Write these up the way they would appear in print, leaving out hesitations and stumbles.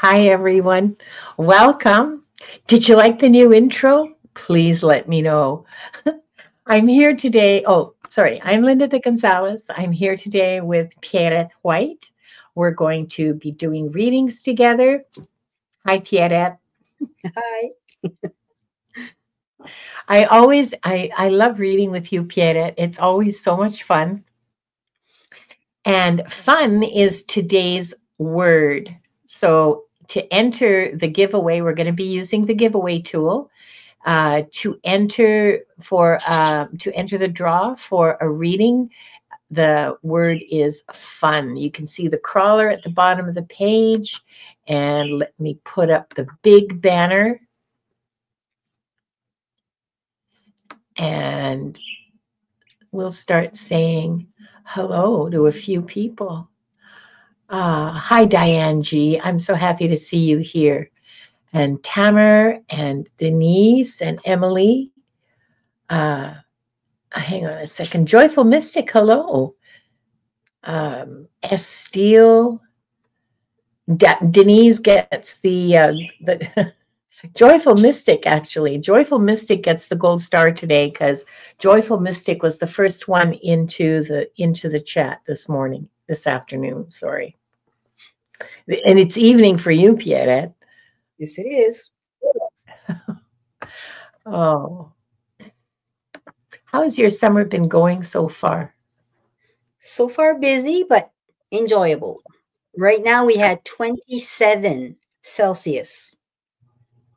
Hi, everyone. Welcome. Did you like the new intro? Please let me know. I'm here today. Oh, sorry. I'm Linda de Gonzalez. I'm here today with Pierrette White. We're going to be doing readings together. Hi, Pierrette. Hi. I love reading with you, Pierrette. It's always so much fun. And fun is today's word. So to enter the giveaway, we're going to be using the giveaway tool. To enter the draw for a reading, the word is fun. You can see the crawler at the bottom of the page, and let me put up the big banner, and we'll start saying hello to a few people. Hi, Diane G. I'm so happy to see you here. And Tamer and Denise and Emily. Uh, Hang on a second. Joyful Mystic, hello. Estelle. Denise gets the Joyful Mystic, actually. Joyful Mystic gets the gold star today because Joyful Mystic was the first one into the chat this afternoon, sorry. And it's evening for you, Pierrette. Yes, it is. Oh, how's your summer been going so far? So far busy, but enjoyable. Right now we had 27 Celsius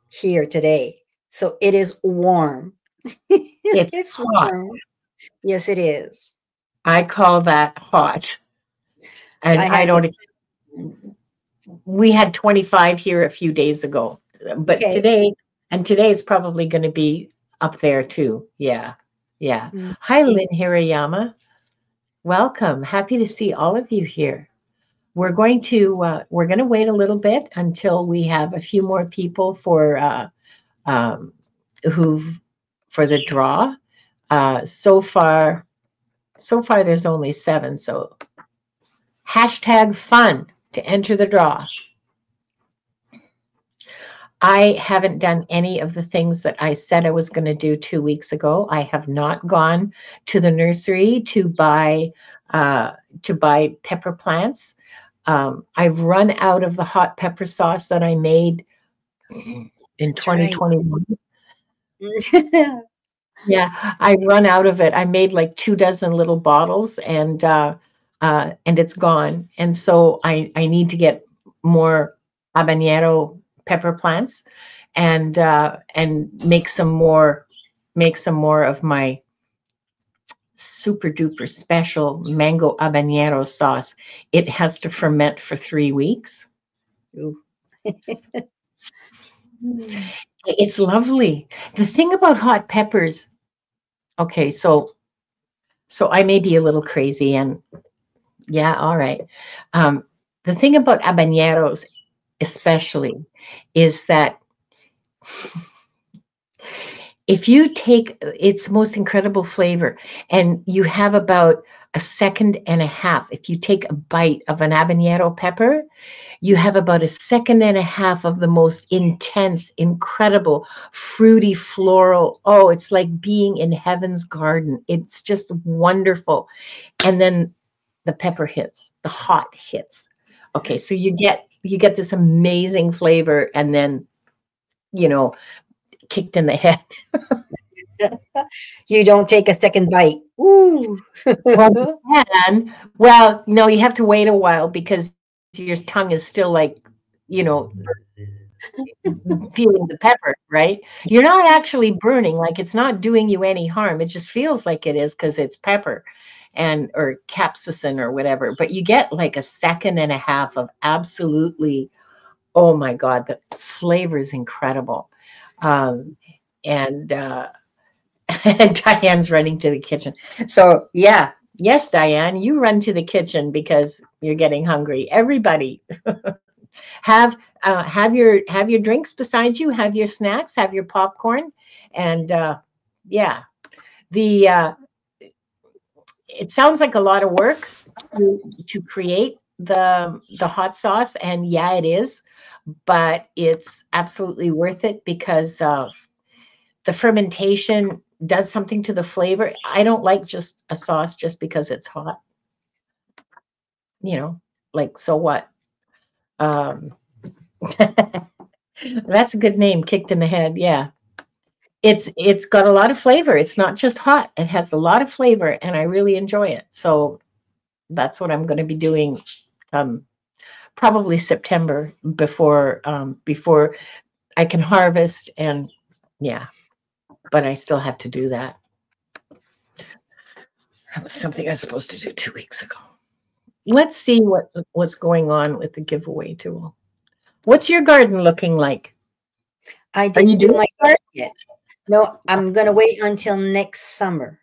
here today. So it is warm. It's It's hot. warm. Yes, it is. I call that hot. And I I had don't, we had 25 here a few days ago, but okay. today is probably going to be up there too. Yeah. Yeah. Mm. Hi, Lynn Hirayama. Welcome. Happy to see all of you here. We're going to wait a little bit until we have a few more people um, who've, for the draw. So far there's only 7. So hashtag fun to enter the draw. I haven't done any of the things that I said I was going to do 2 weeks ago. I have not gone to the nursery uh, to buy pepper plants. I've run out of the hot pepper sauce that I made in That's right. 2021. Yeah, I run out of it. I made like 2 dozen little bottles, and it's gone. And so I need to get more habanero pepper plants, and make some more of my super duper special mango habanero sauce. It has to ferment for 3 weeks. Ooh. Mm. It's lovely. The thing about hot peppers, okay, so I may be a little crazy, and yeah, all right. Um, the thing about habaneros, especially, is that if you take its most incredible flavor and you have about a second and a half, if you take a bite of an habanero pepper, you have about a second and a half of the most intense, incredible, fruity, floral. Oh, it's like being in heaven's garden. It's just wonderful. And then the pepper hits, the hot hits. Okay, so you get this amazing flavor, and then you know kicked in the head. You don't take a second bite. Ooh. Well, you can. Well, no, you have to wait a while because your tongue is still like, you know, feeling the pepper, right? You're not actually burning, like it's not doing you any harm. It just feels like it is because it's pepper and or capsaicin or whatever. But you get like a second and a half of absolutely, oh my God, the flavor is incredible. Um, and Diane's running to the kitchen. So yeah, yes, Diane, you run to the kitchen because you're getting hungry. Everybody have your drinks beside you, have your snacks, have your popcorn, and yeah, the it sounds like a lot of work to create the hot sauce, and yeah, it is. but it's absolutely worth it because the fermentation does something to the flavor. I don't like just a sauce just because it's hot. You know, like, so what? Um, that's a good name, kicked in the head. Yeah. It's got a lot of flavor. It's not just hot. It has a lot of flavor and I really enjoy it. So that's what I'm going to be doing probably September before I can harvest, and yeah, but I still have to do that. That was something I was supposed to do 2 weeks ago. Let's see what's going on with the giveaway tool. What's your garden looking like? I Are you didn't do doing my garden yet. No, I'm going to wait until next summer.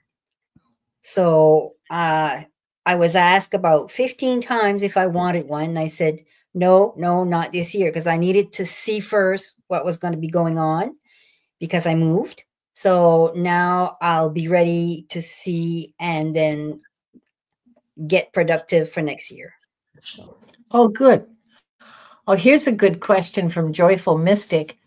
So I was asked about 15 times if I wanted one. And I said, no, not this year, because I needed to see first what was going to be going on because I moved. So now I'll be ready to see and then get productive for next year. So. Oh, good. Oh, here's a good question from Joyful Mystic.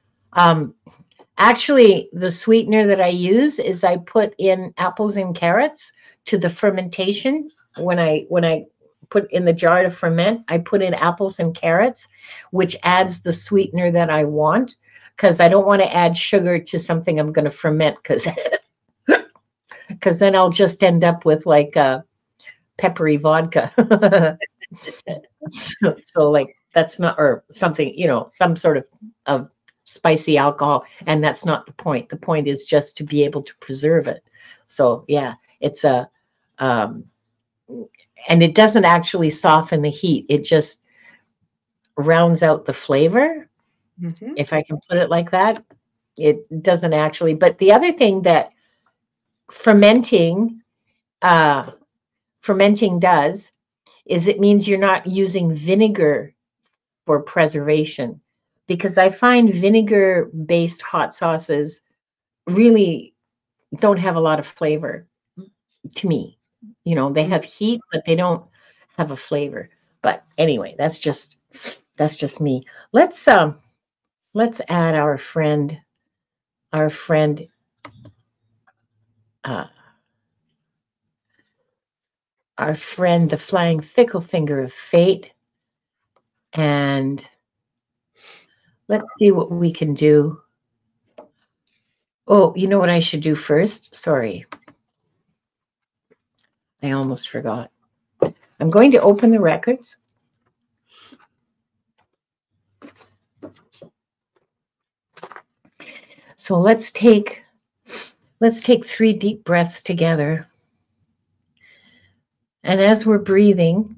Actually, the sweetener that I use is I put in apples and carrots to the fermentation. When I put in the jar to ferment, I put in apples and carrots, which adds the sweetener that I want, because I don't want to add sugar to something I'm going to ferment, because then I'll just end up with like a peppery vodka. So like that's not, or something, some sort of spicy alcohol, and that's not the point. The point is just to be able to preserve it. So yeah, it's a and it doesn't actually soften the heat. It just rounds out the flavor. Mm-hmm. If I can put it like that. It doesn't actually, but the other thing that fermenting does is it means you're not using vinegar for preservation, because I find vinegar based hot sauces really don't have a lot of flavor to me. They have heat, but they don't have a flavor. But anyway, that's just me. Let's add our friend uh our friend the flying fickle finger of fate, and let's see what we can do. Oh, you know what I should do first? Sorry. I almost forgot. I'm going to open the records. So let's take 3 deep breaths together. And as we're breathing,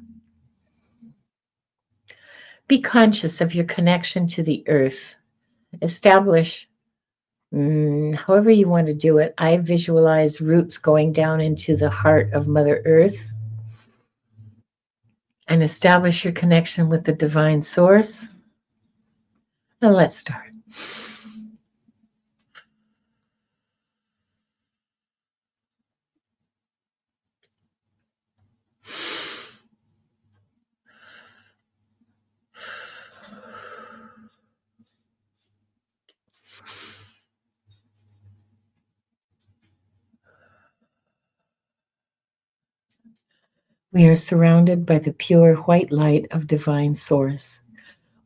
be conscious of your connection to the earth. Establish, however you want to do it. I visualize roots going down into the heart of Mother Earth. And establish your connection with the divine source. Now let's start. We are surrounded by the pure white light of divine source.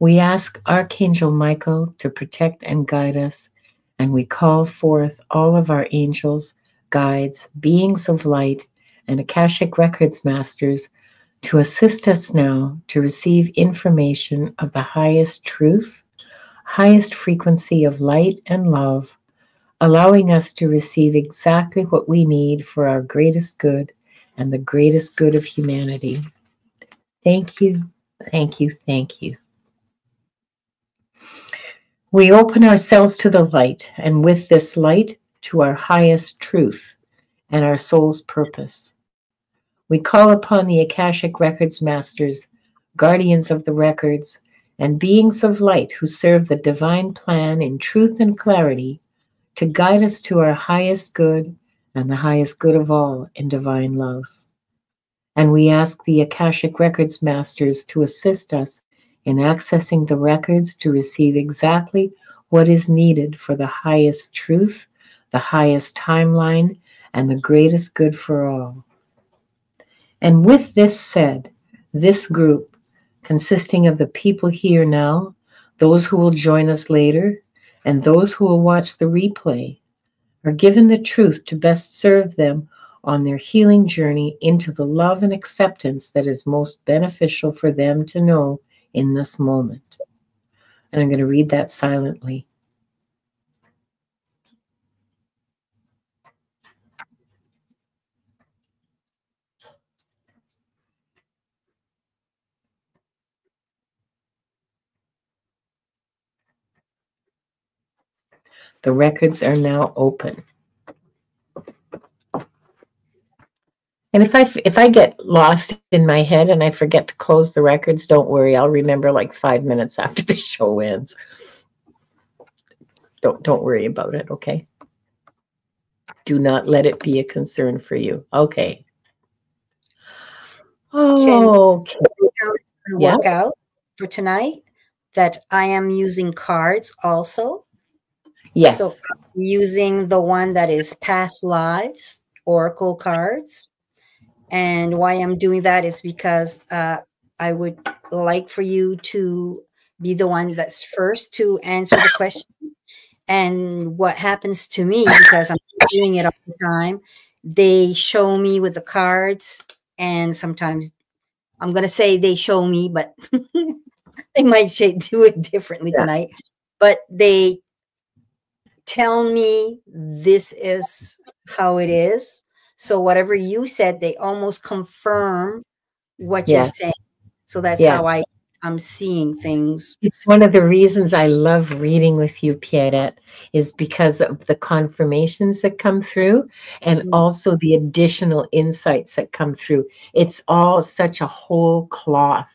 We ask Archangel Michael to protect and guide us, and we call forth all of our angels, guides, beings of light, and Akashic Records masters to assist us now to receive information of the highest truth, highest frequency of light and love, allowing us to receive exactly what we need for our greatest good and the greatest good of humanity. Thank you, thank you, thank you. We open ourselves to the light, and with this light, to our highest truth and our soul's purpose. We call upon the Akashic Records masters, guardians of the records, and beings of light who serve the divine plan in truth and clarity to guide us to our highest good and the highest good of all in divine love. And we ask the Akashic Records masters to assist us in accessing the records to receive exactly what is needed for the highest truth, the highest timeline, and the greatest good for all. And with this said, this group, consisting of the people here now, those who will join us later, and those who will watch the replay, are given the truth to best serve them on their healing journey into the love and acceptance that is most beneficial for them to know in this moment. And I'm going to read that silently. The records are now open. And if I get lost in my head and I forget to close the records, don't worry. I'll remember like 5 minutes after the show ends. Don't worry about it, okay? Do not let it be a concern for you. Okay. Can Okay. how it's going to Yeah. work out for tonight that I am using cards also. Yes. So I'm using the one that is past lives, oracle cards. And why I'm doing that is because I would like for you to be the one that's first to answer the question. And what happens to me, because I'm doing it all the time, they show me with the cards, and sometimes I'm going to say they show me, but they might do it differently tonight. But they tell me this is how it is. So whatever you said, they almost confirm what you're saying. So that's how I'm seeing things. It's one of the reasons I love reading with you, Pierrette, is because of the confirmations that come through and also the additional insights that come through. It's all such a whole cloth,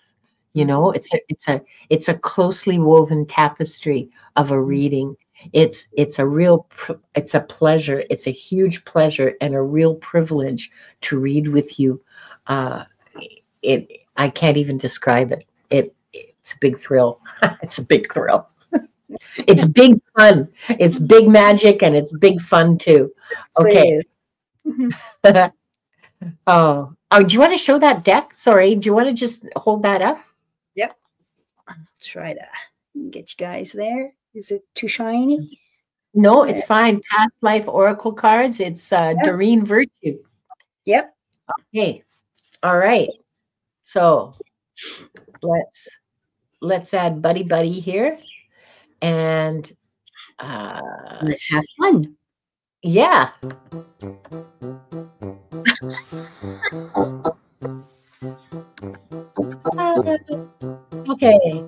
you know, it's a closely woven tapestry of a reading. It's a pleasure. It's a huge pleasure and a real privilege to read with you. I can't even describe it. It's a big thrill. It's a big thrill. It's big fun. It's big magic and it's big fun too. Okay. Oh, do you want to show that deck? Sorry, do you want to just hold that up? Yep. I'll try to get you guys there. Is it too shiny? No, it's fine. Past life oracle cards. It's Doreen Virtue. Yep. Okay. All right. So let's add buddy here, and let's have fun. Yeah. Okay.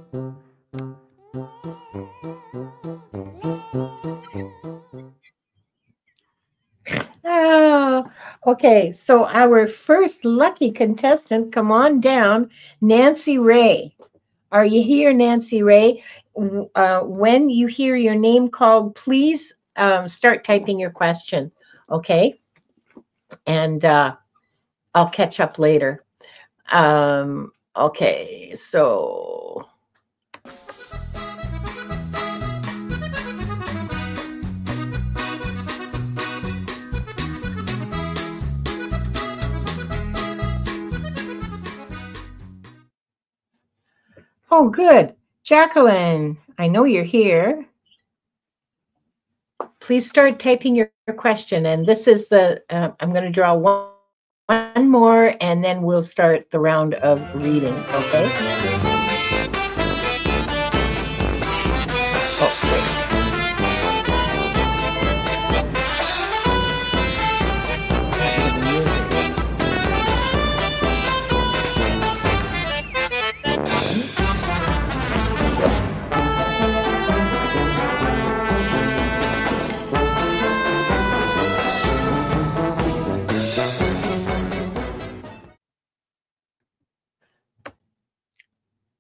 Oh, okay. So our first lucky contestant, come on down, Nancy Ray. Are you here, Nancy Ray? When you hear your name called, please start typing your question, okay? And I'll catch up later. Okay, so... Oh, good. Jacqueline, I know you're here. Please start typing your question. And this is the, I'm going to draw one more, and then we'll start the round of readings, okay? Oh, great.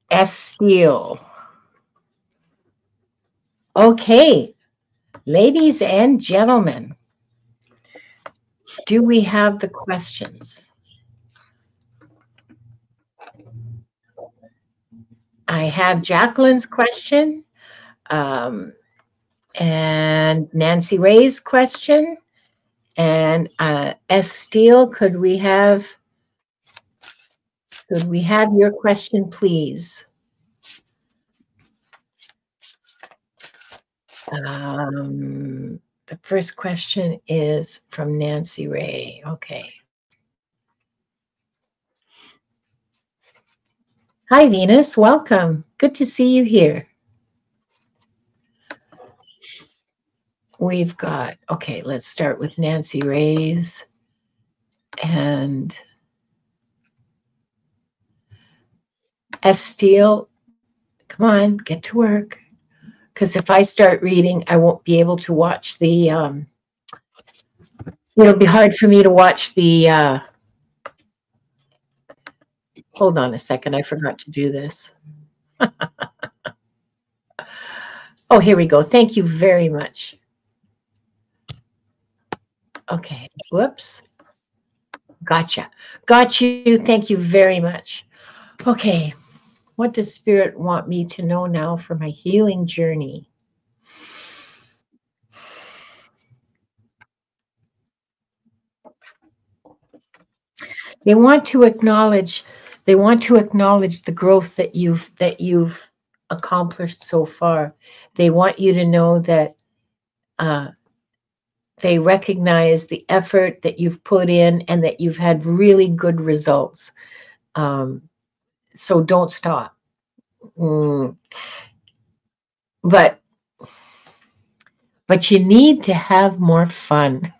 Astral. Okay, ladies and gentlemen, do we have the questions? I have Jacqueline's question, and Nancy Ray's question, and S. Steele, could we have your question, please? The first question is from Nancy Ray. Okay. Hi, Venus. Welcome. Good to see you here. We've got, okay, let's start with Nancy Ray's. And S. Steele, come on, get to work. Because if I start reading, I won't be able to watch the, it'll be hard for me to watch the, hold on a second, I forgot to do this. Oh, here we go. Thank you very much. Okay, whoops. Gotcha. Got you. Thank you very much. Okay, what does Spirit want me to know now for my healing journey? They want to acknowledge the growth that you've accomplished so far. They want you to know that they recognize the effort that you've put in and that you've had really good results. So don't stop. But you need to have more fun.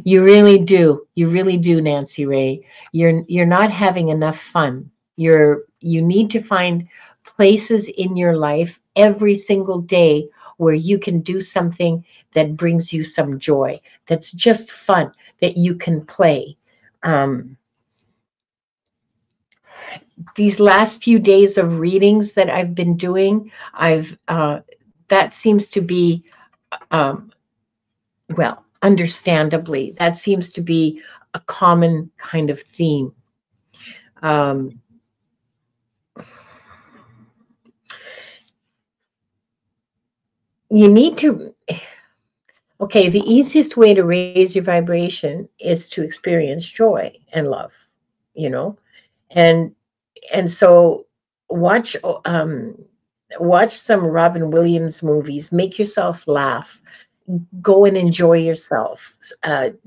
You really do. You really do, Nancy Ray. You're not having enough fun. You need to find places in your life every single day where you can do something that brings you some joy, that's just fun, that you can play. These last few days of readings that I've been doing, that seems to be, well, understandably, that seems to be a common kind of theme. You need to, okay, the easiest way to raise your vibration is to experience joy and love, you know, and so watch some Robin Williams movies, make yourself laugh, go and enjoy yourself,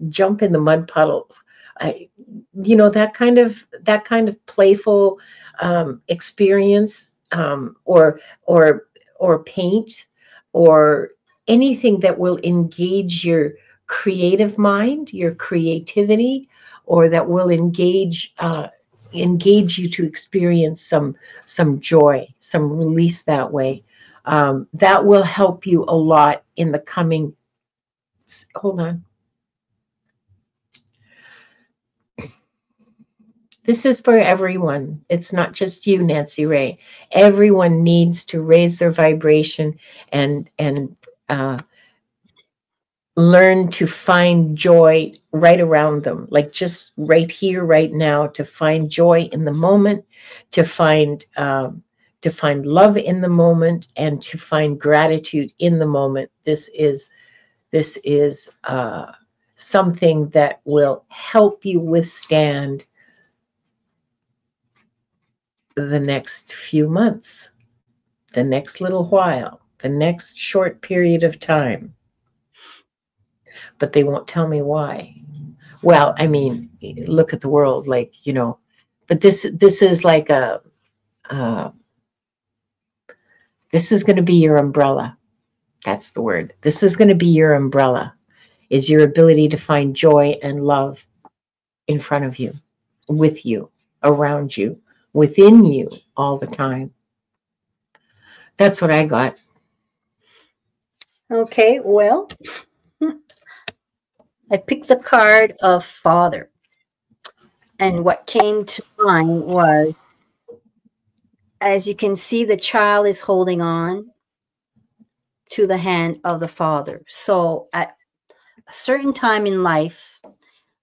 jump in the mud puddles, that kind of playful experience, or paint, or anything that will engage your creative mind, your creativity, or that will engage you to experience some joy, some release that way. That will help you a lot in the coming. Hold on. This is for everyone. It's not just you, Nancy Ray. Everyone needs to raise their vibration and learn to find joy right around them, like just right here, right now, to find joy in the moment, to find love in the moment, and to find gratitude in the moment. This is something that will help you withstand the next few months, the next little while, the next short period of time. But they won't tell me why. Well, I mean, look at the world, like, but this is like this is going to be your umbrella. That's the word. This is going to be your umbrella, is your ability to find joy and love in front of you, with you, around you, within you all the time. That's what I got. Okay, well, I picked the card of Father. And what came to mind was, as you can see, the child is holding on to the hand of the father. So at a certain time in life,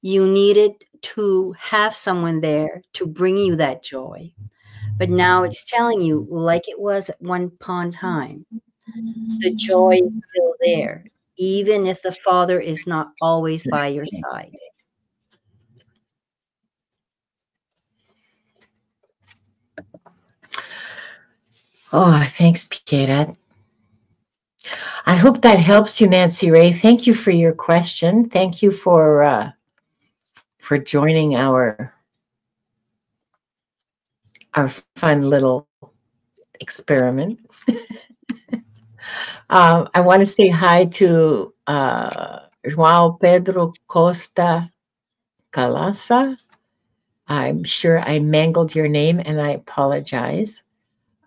you needed to have someone there to bring you that joy. but now it's telling you, like it was at one upon time, the joy is still there, even if the Father is not always by your side. Oh, thanks, Pierrette. I hope that helps you, Nancy Ray. Thank you for your question. Thank you for joining our fun little experiment. I want to say hi to João Pedro Costa Calasa. I'm sure I mangled your name and I apologize.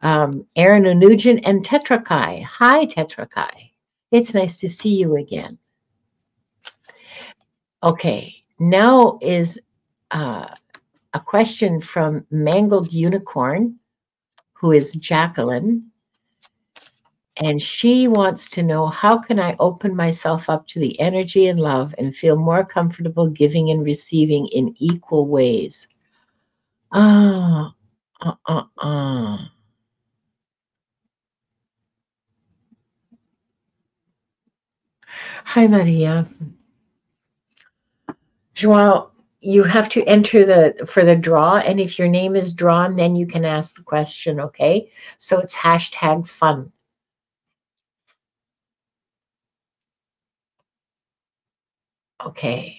Aaron Onugin and Tetrakai. Hi, Tetrakai. It's nice to see you again. Okay, now is a question from Mangled Unicorn, who is Jacqueline. And she wants to know, how can I open myself up to the energy and love and feel more comfortable giving and receiving in equal ways? Hi, Maria. Joao, you have to enter for the draw, and if your name is drawn, then you can ask the question, okay? So it's #fun. Okay.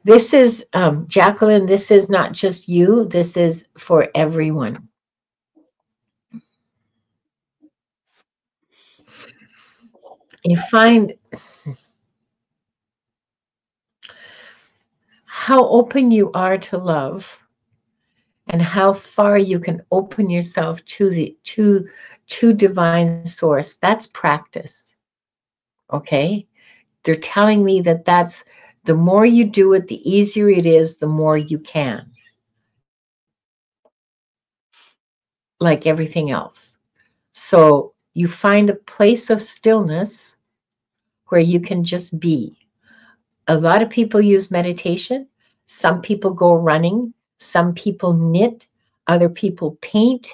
This is, Jacqueline, this is not just you, this is for everyone. You find how open you are to love and how far you can open yourself to divine source. That's practice. Okay? They're telling me that that's the more you do it, the easier it is, the more you can. Like everything else. So you find a place of stillness where you can just be. A lot of people use meditation. Some people go running. Some people knit. Other people paint.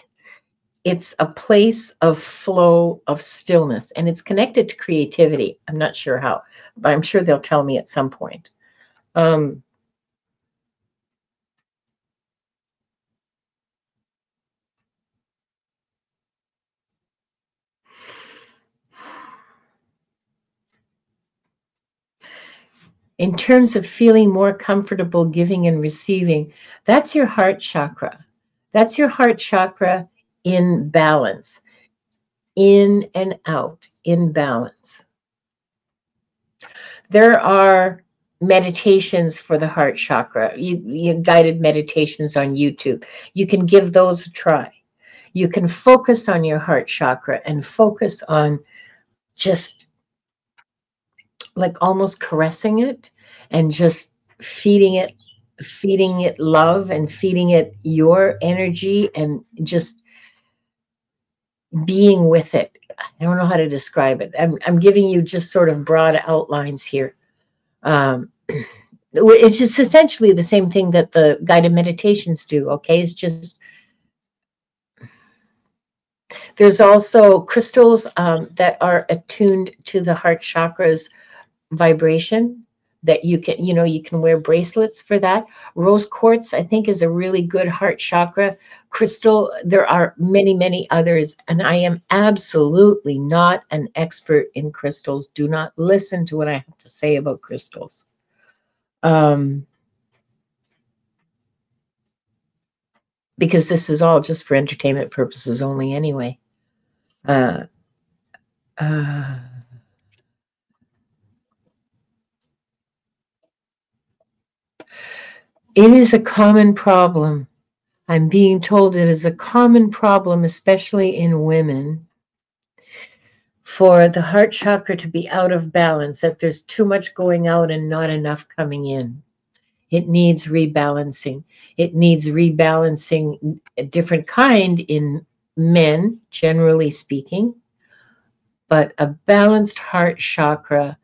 It's a place of flow, of stillness, and it's connected to creativity. I'm not sure how, but I'm sure they'll tell me at some point. In terms of feeling more comfortable giving and receiving, that's your heart chakra. That's your heart chakra in balance, in and out, in balance. There are meditations for the heart chakra, you guided meditations on YouTube. You can give those a try. You can focus on your heart chakra and focus on just like almost caressing it and just feeding it love and feeding it your energy and just being with it. I don't know how to describe it. I'm giving you just sort of broad outlines here. It's just essentially the same thing that the guided meditations do, okay? It's just, there's also crystals that are attuned to the heart chakra's vibration that you can wear bracelets for that. Rose quartz, I think, is a really good heart chakra crystal. There are many, many others, and I am absolutely not an expert in crystals. Do not listen to what I have to say about crystals. Because this is all just for entertainment purposes only anyway. It is a common problem. I'm being told it is a common problem, especially in women, for the heart chakra to be out of balance, that there's too much going out and not enough coming in. It needs rebalancing. It needs rebalancing a different kind in men, generally speaking. But a balanced heart chakra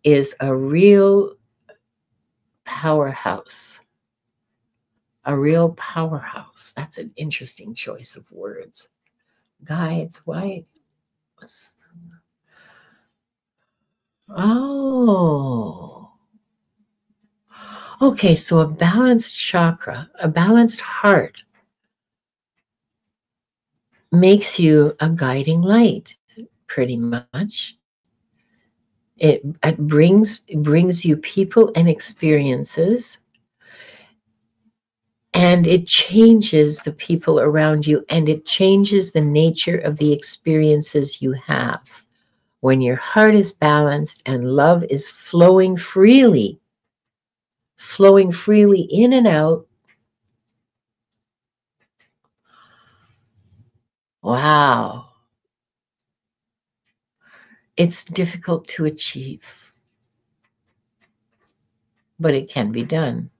is a real powerhouse. A real powerhouse. That's an interesting choice of words. Guides, why? Oh. Okay, so a balanced chakra, a balanced heart makes you a guiding light, pretty much. It brings you people and experiences, and it changes the people around you, and it changes the nature of the experiences you have. When your heart is balanced and love is flowing freely in and out, wow, it's difficult to achieve, but it can be done.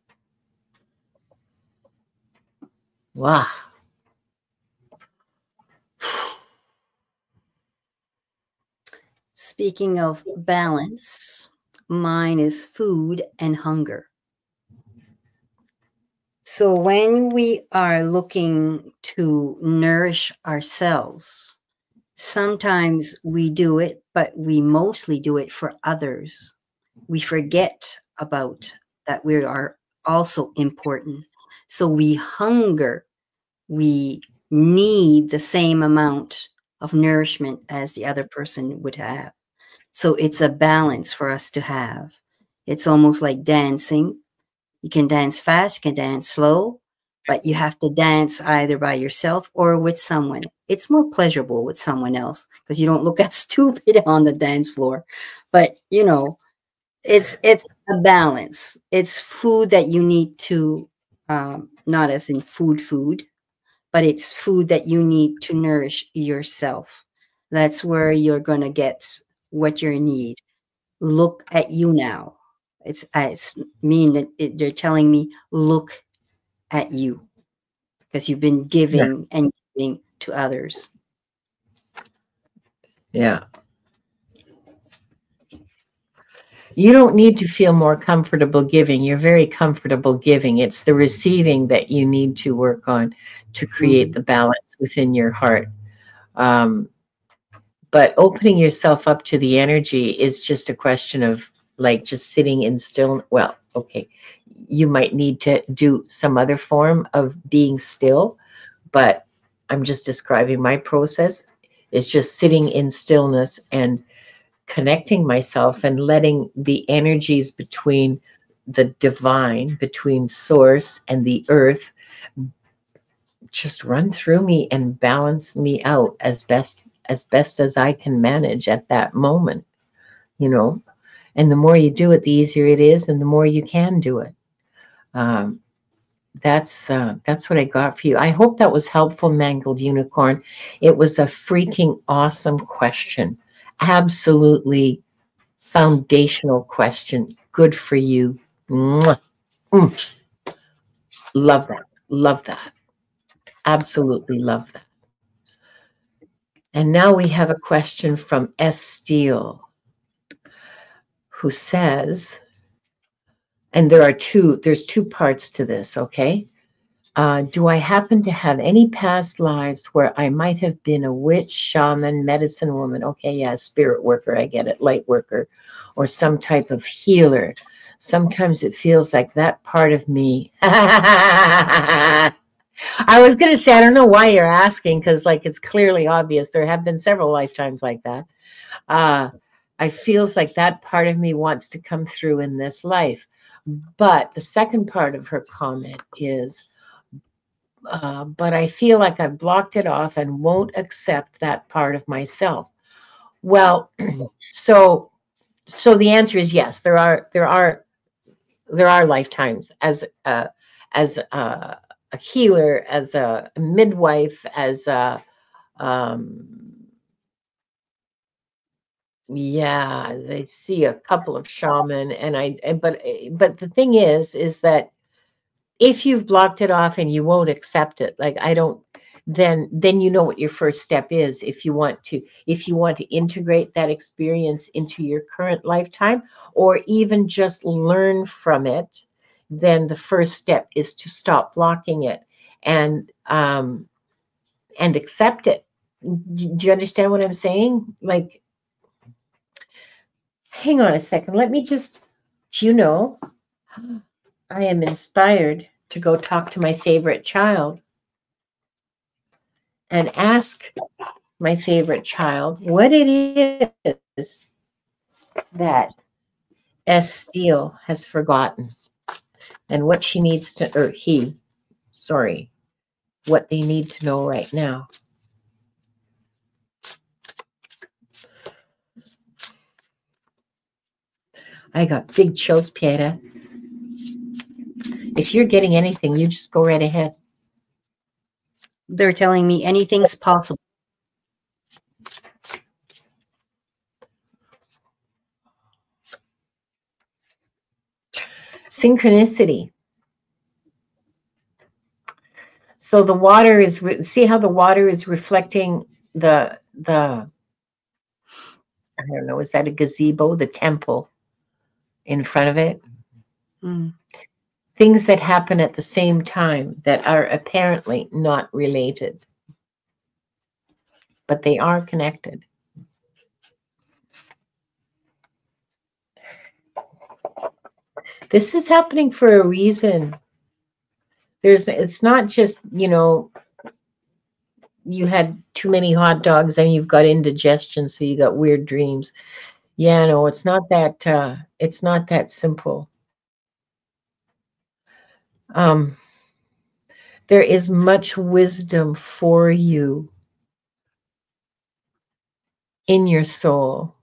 Wow. Speaking of balance, mine is food and hunger. So when we are looking to nourish ourselves, sometimes we do it, but we mostly do it for others. We forget about that we are also important. So we hunger, we need the same amount of nourishment as the other person would have. So it's a balance for us to have. It's almost like dancing. You can dance fast, you can dance slow, but you have to dance either by yourself or with someone. It's more pleasurable with someone else because you don't look as stupid on the dance floor. But you know, it's a balance. It's food that you need to, not as in food, but it's food that you need to nourish yourself. That's where you're going to get what you need. Look at you now. It's mean that they're telling me, look at you, because you've been Yeah. giving and giving to others. Yeah. You don't need to feel more comfortable giving. You're very comfortable giving. It's the receiving that you need to work on to create Mhm. the balance within your heart. Um, but opening yourself up to the energy is just a question of like just sitting in still. Well, okay, you might need to do some other form of being still, but I'm just describing my process. It's just sitting in stillness and connecting myself and letting the energies between the divine, between source and the earth, just run through me and balance me out as best as I can manage at that moment, you know. And the more you do it, the easier it is, and the more you can do it. Um, that's what I got for you. I hope that was helpful, Mangled Unicorn. It was a freaking awesome question. Absolutely foundational question. Good for you. Mwah. Mm. Love that. Love that. Absolutely love that. And now we have a question from S. Steele, who says, and there's two parts to this, okay? Do I happen to have any past lives where I might have been a witch, shaman, medicine woman? Okay, yeah, spirit worker, I get it, light worker, or some type of healer. Sometimes it feels like that part of me. I was going to say, I don't know why you're asking, because like it's clearly obvious. There have been several lifetimes like that. I feels like that part of me wants to come through in this life. But the second part of her comment is, but I feel like I've blocked it off and won't accept that part of myself. Well, so the answer is yes. There are lifetimes as a healer, as a midwife, as a yeah. They see a couple of shaman, but the thing is that if you've blocked it off and you won't accept it, like I don't, then you know what your first step is. If you want to integrate that experience into your current lifetime, or even just learn from it, then the first step is to stop blocking it and accept it. Do you understand what I'm saying? Like, hang on a second. Let me just, do you know, I am inspired to go talk to my favorite child and ask my favorite child what it is that S. Steele has forgotten and what she needs to, or he, sorry, what they need to know right now. I got big chills, Pierrette. If you're getting anything, you just go right ahead. They're telling me anything's possible. Synchronicity. So the water is, see how the water is reflecting the I don't know, is that a gazebo? The temple in front of it? Mm. Things that happen at the same time that are apparently not related, but they are connected. This is happening for a reason. It's not just, you know, you had too many hot dogs and you've got indigestion, so you got weird dreams. Yeah, no, it's not that simple. There is much wisdom for you in your soul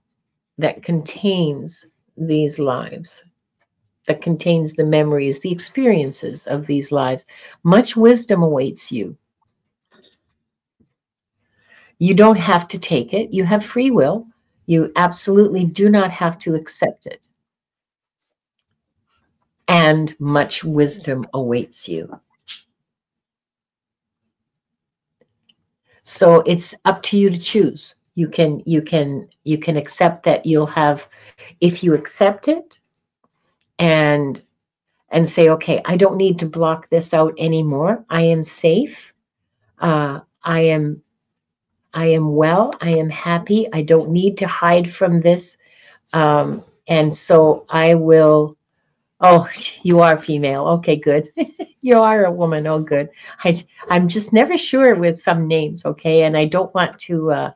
that contains these lives, that contains the memories, the experiences of these lives. Much wisdom awaits you. You don't have to take it. You have free will. You absolutely do not have to accept it. And much wisdom awaits you. So it's up to you to choose. You can accept that you'll have, if you accept it and say, okay, I don't need to block this out anymore. I am safe. I am well. I am happy. I don't need to hide from this. And so I will. Oh, you are female. Okay, good. You are a woman. Oh, good. I'm just never sure with some names. Okay, and I don't want to.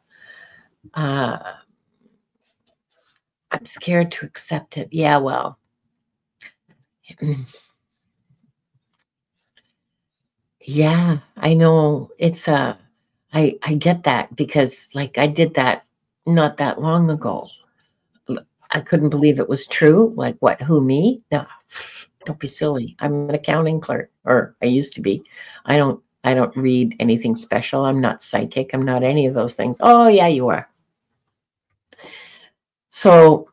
I'm scared to accept it. Yeah, well. Yeah, I know. It's I get that because like I did that not that long ago. I couldn't believe it was true. Like what? Who, me? No, don't be silly. I'm an accounting clerk, or I used to be. I don't read anything special. I'm not psychic. I'm not any of those things. Oh yeah, you are. So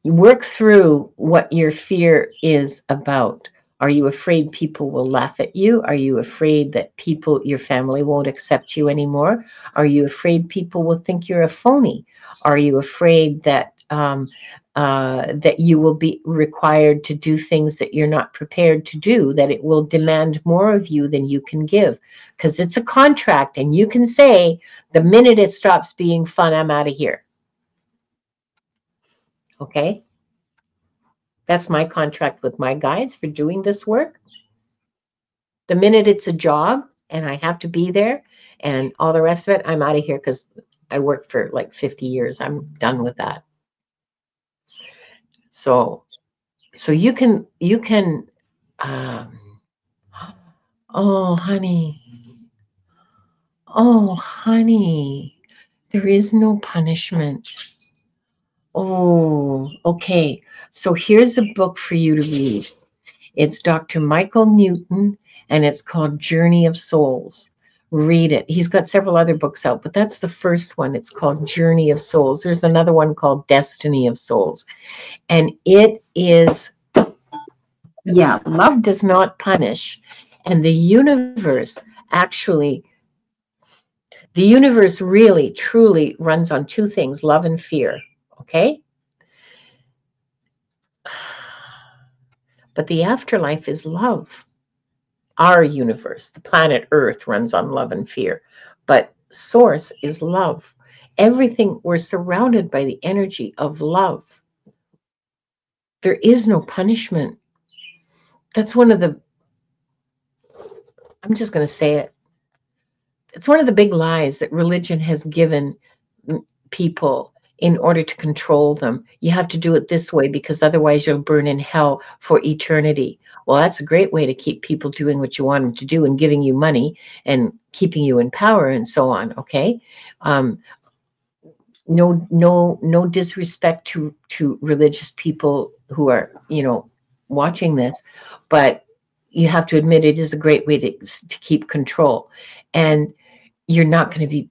you work through what your fear is about. Are you afraid people will laugh at you? Are you afraid that your family won't accept you anymore? Are you afraid people will think you're a phony? Are you afraid that that you will be required to do things that you're not prepared to do, that it will demand more of you than you can give? Because it's a contract, and you can say, the minute it stops being fun, I'm out of here. Okay? That's my contract with my guides for doing this work. The minute it's a job and I have to be there and all the rest of it, I'm out of here because I worked for like 50 years. I'm done with that. So you can, oh, honey, there is no punishment. Oh, okay. So here's a book for you to read. It's Dr. Michael Newton, and it's called Journey of Souls. Read it. He's got several other books out, but that's the first one. It's called Journey of Souls. There's another one called Destiny of Souls. And it is, yeah, love does not punish. And the universe really, truly runs on two things, love and fear. Okay? But the afterlife is love. Our universe, the planet Earth, runs on love and fear, but source is love. Everything, we're surrounded by the energy of love. There is no punishment. That's one of the, I'm just going to say it. It's one of the big lies that religion has given people in order to control them. You have to do it this way because otherwise you'll burn in hell for eternity. Well, that's a great way to keep people doing what you want them to do and giving you money and keeping you in power and so on. Okay. No disrespect to religious people who are, watching this, but you have to admit it is a great way to keep control. And you're not going to be,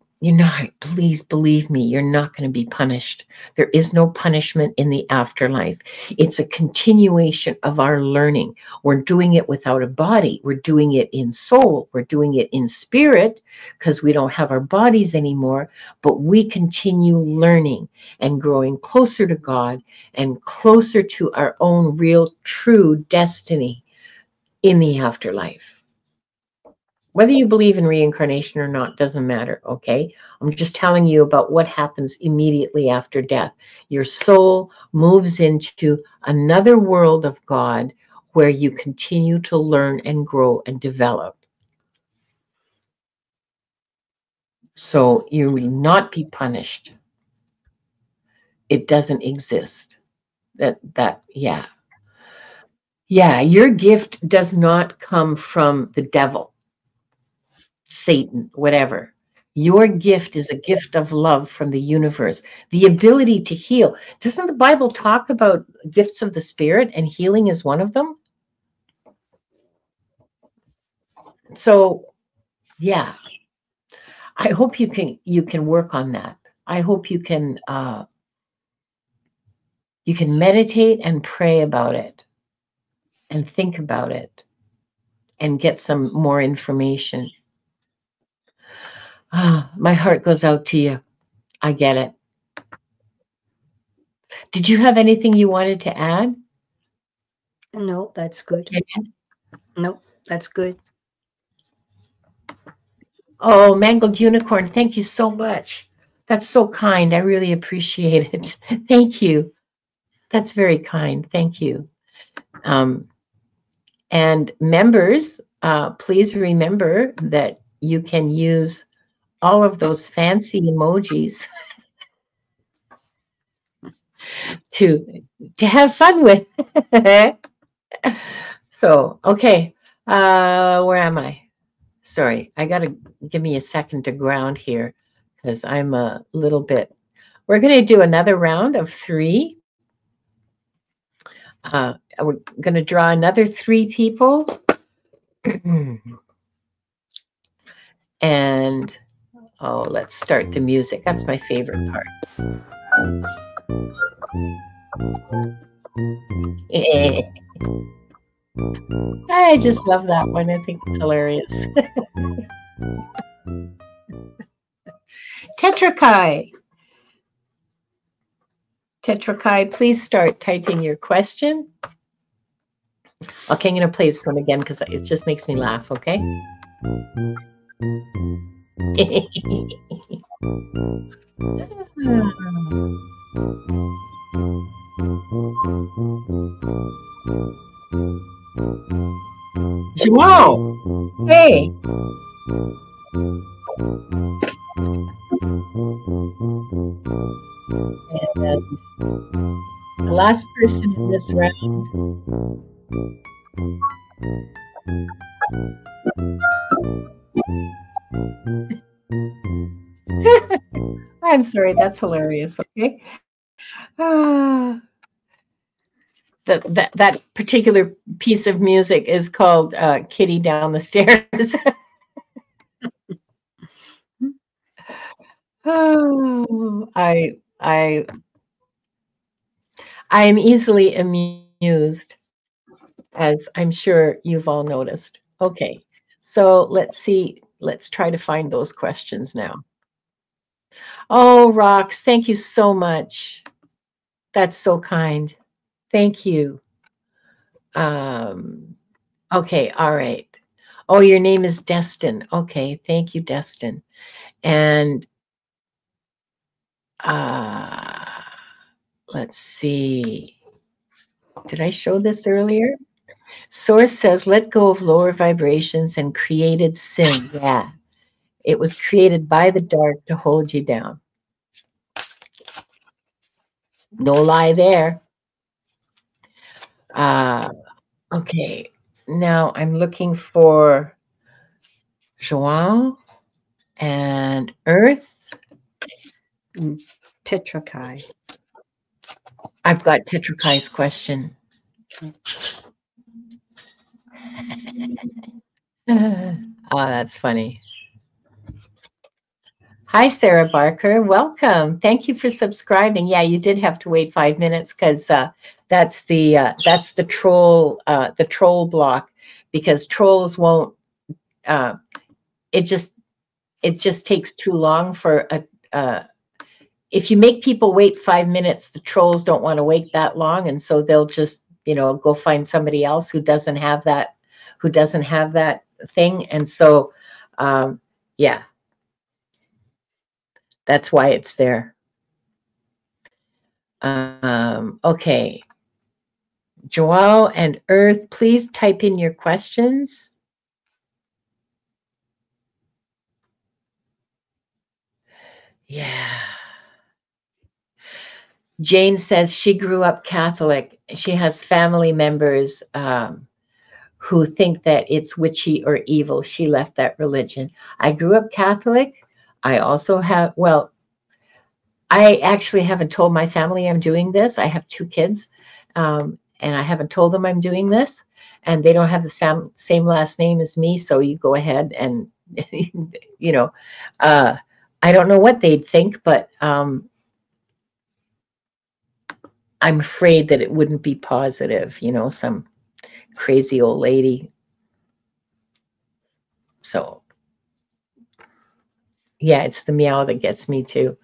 please believe me, you're not going to be punished. There is no punishment in the afterlife. It's a continuation of our learning. We're doing it without a body. We're doing it in soul. We're doing it in spirit because we don't have our bodies anymore, but we continue learning and growing closer to God and closer to our own real, true destiny in the afterlife. Whether you believe in reincarnation or not doesn't matter, okay? I'm just telling you about what happens immediately after death. Your soul moves into another world of God where you continue to learn and grow and develop. So you will not be punished. It doesn't exist. Yeah. Yeah, your gift does not come from the devil, Satan, whatever. Your gift is a gift of love from the universe. The ability to heal. Doesn't the Bible talk about gifts of the Spirit, and healing is one of them? So, yeah, I hope you can work on that. I hope you can meditate and pray about it and think about it and get some more information. My heart goes out to you. I get it. Did you have anything you wanted to add? No, that's good. No, that's good. Oh, Mangled Unicorn, thank you so much. That's so kind. I really appreciate it. Thank you. That's very kind. Thank you. And members, please remember that you can use all of those fancy emojis to have fun with. So, okay. Where am I? Sorry, I got to give me a second to ground here because I'm a little bit. We're going to do another round of 3. We're going to draw another 3 people. And, let's start the music. That's my favorite part. I just love that one. I think it's hilarious. Tetrakai. Tetrakai, please start typing your question. Okay, I'm going to play this one again because it just makes me laugh, okay? Jamal, hey. And the last person in this round. I'm sorry, that's hilarious, okay? That particular piece of music is called Kitty Down the Stairs. I am easily amused, as I'm sure you've all noticed. Okay, so let's see. Let's try to find those questions now. Oh, Rox, thank you so much. That's so kind. Thank you. Okay, all right. Oh, your name is Destin. Okay, thank you, Destin. And let's see. Did I show this earlier? Source says, let go of lower vibrations and created sin. Yeah, it was created by the dark to hold you down. No lie there. Okay, now I'm looking for João and Earth. Tetrakai. I've got Tetrakai's question. Oh, that's funny. Hi, Sarah Barker. Welcome. Thank you for subscribing. Yeah, you did have to wait 5 minutes because that's the troll block, because trolls won't. It just takes too long for a. If you make people wait 5 minutes, the trolls don't want to wait that long, and so they'll just go find somebody else who doesn't have that thing, and so yeah. That's why it's there. Okay. Joao and Earth, please type in your questions. Yeah. Jane says she grew up Catholic. She has family members who think that it's witchy or evil. She left that religion. I grew up Catholic. I also have, well, I actually haven't told my family I'm doing this. I have 2 kids, and I haven't told them I'm doing this, and they don't have the same last name as me. So you go ahead and, I don't know what they'd think, but I'm afraid that it wouldn't be positive, some crazy old lady. So, yeah, it's the meow that gets me too.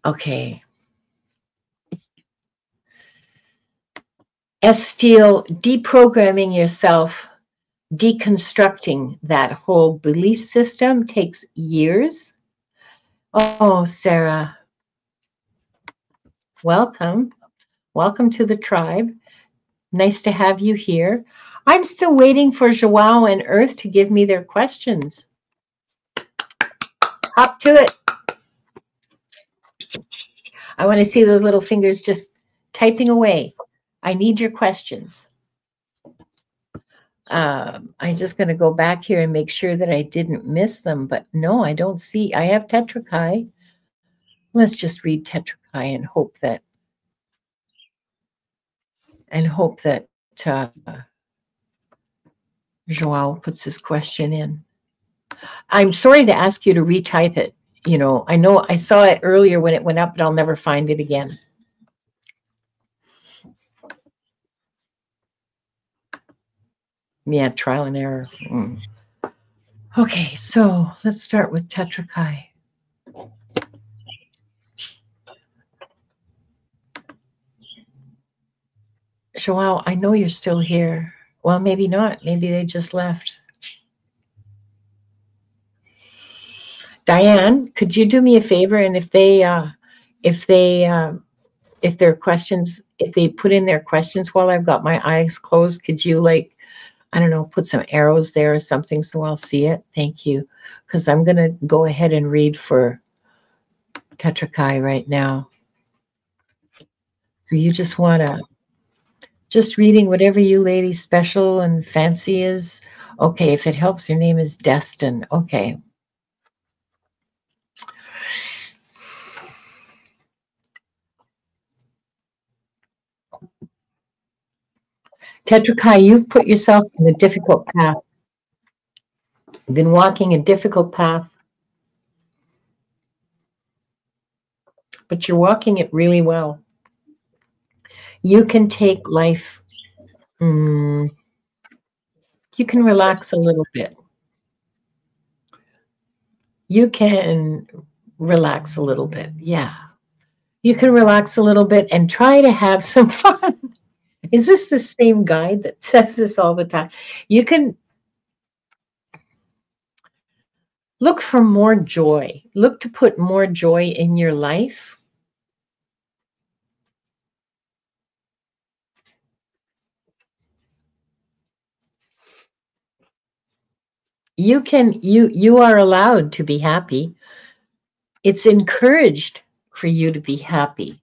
Okay. Steele, deprogramming yourself, deconstructing that whole belief system takes years. Oh, Sarah, welcome. Welcome to the tribe. Nice to have you here. I'm still waiting for Joao and Earth to give me their questions. Hop to it. I want to see those little fingers just typing away. I need your questions. I'm just going to go back here and make sure that I didn't miss them, but no, I don't see. I have Tetrakai. Let's just read Tetrakai and hope that Joao puts his question in. I'm sorry to ask you to retype it. I know I saw it earlier when it went up, but I'll never find it again. Yeah, trial and error. Okay, so let's start with Tetrakai. Joao, I know you're still here. Well, maybe not. Maybe they just left. Diane, could you do me a favor? And if their questions, if they put in their questions while I've got my eyes closed, could you, like, I don't know, put some arrows there or something so I'll see it? Thank you. Because I'm going to go ahead and read for Tetrakai right now. Or you just want to, just reading whatever you ladies special and fancy is. Okay, if it helps, your name is Destin. Okay. Tetrakai, you've put yourself in a difficult path. You've been walking a difficult path, but you're walking it really well. You can take life. You can relax a little bit. You can relax a little bit. Yeah. You can relax a little bit and try to have some fun. Is this the same guide that says this all the time? You can look for more joy. Look to put more joy in your life. You are allowed to be happy. It's encouraged for you to be happy.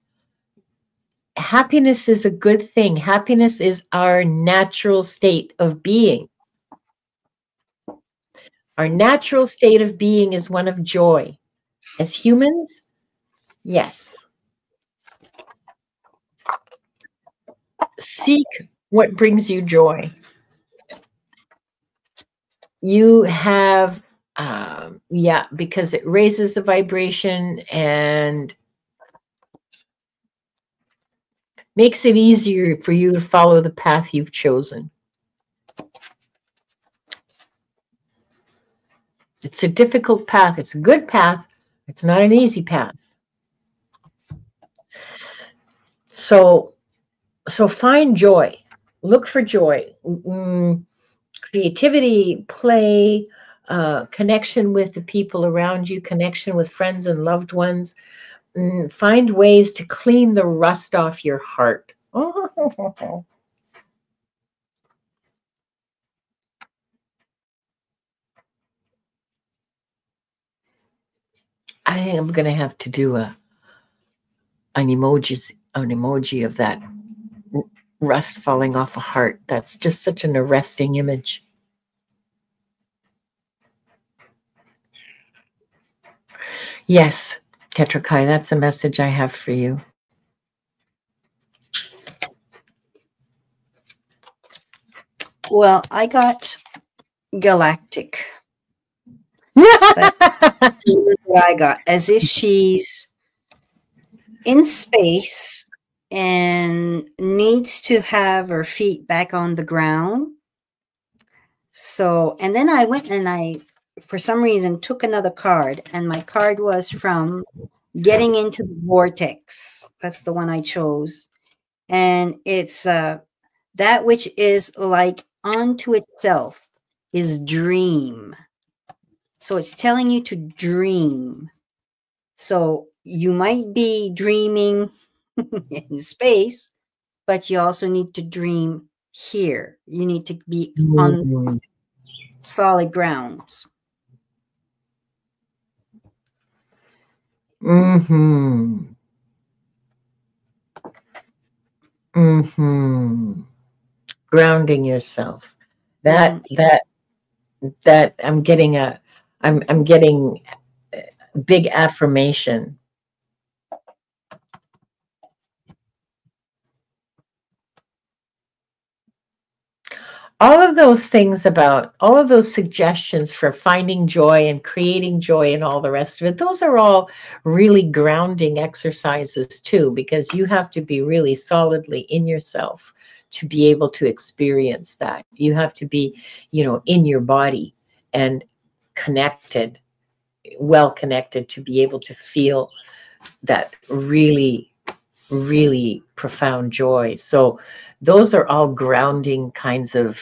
Happiness is a good thing. Happiness is our natural state of being. Our natural state of being is one of joy. As humans, yes. Seek what brings you joy. You have, yeah, because it raises the vibration and makes it easier for you to follow the path you've chosen. It's a difficult path. It's a good path. It's not an easy path. So find joy. Look for joy. Creativity, play, connection with the people around you, connection with friends and loved ones. Find ways to clean the rust off your heart. I am going to have to do an emoji of that rust falling off a heart. That's just such an arresting image. Yes, Tetrakai, that's a message I have for you. Well, I got galactic. That's what I got. As if she's in space and needs to have her feet back on the ground. So, and then I went and I, for some reason, took another card, and my card was from Getting into the Vortex. That's the one I chose. And it's that which is like unto itself is dream. So it's telling you to dream. So you might be dreaming in space, but you also need to dream here. You need to be on solid grounds. Mm-hmm. Grounding yourself. That I'm getting a big affirmation. All of those things about all of those suggestions for finding joy and creating joy and all the rest of it, those are all really grounding exercises too, because you have to be really solidly in yourself to be able to experience that. You have to be, in your body and connected, well connected, to be able to feel that really, really profound joy. So those are all grounding kinds of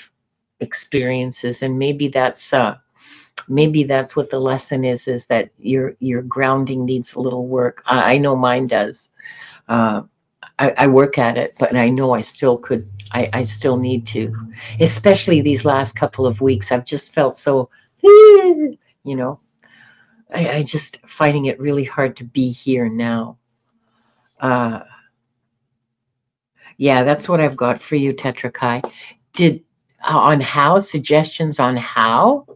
experiences, and maybe that's what the lesson is that your grounding needs a little work. I know mine does. I work at it, but I know I still could. I still need to, especially these last couple of weeks. I've just felt so, I just finding it really hard to be here now. Yeah, that's what I've got for you, Tetra Kai. On how, suggestions on how?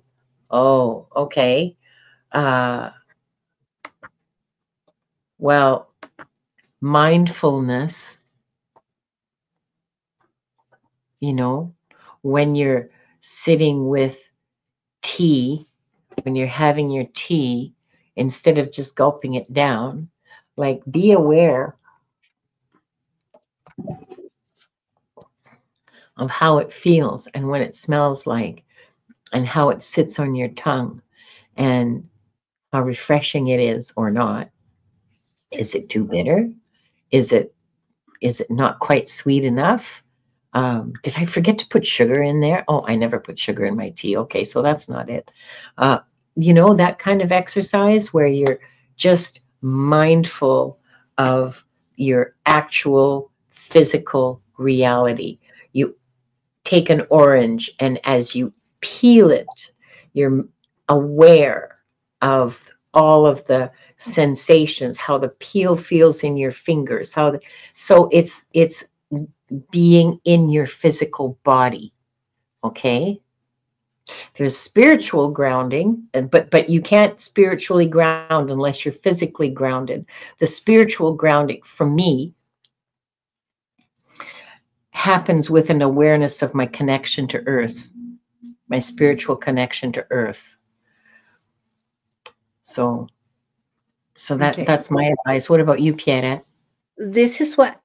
Oh, okay. Well, mindfulness, when you're sitting with tea, when you're having your tea, instead of just gulping it down, like be aware of how it feels and what it smells like and how it sits on your tongue and how refreshing it is or not. Is it too bitter? Is it not quite sweet enough? Did I forget to put sugar in there? Oh, I never put sugar in my tea. Okay, so that's not it. You know, that kind of exercise where you're just mindful of your actual physical reality. You take an orange, and as you peel it, you're aware of all of the sensations, how the peel feels in your fingers, so it's being in your physical body. Okay, there's spiritual grounding, but you can't spiritually ground unless you're physically grounded. The spiritual grounding for me happens with an awareness of my connection to earth, my spiritual connection to earth. So Okay. that's my advice. What about you, Pierrette? This is what,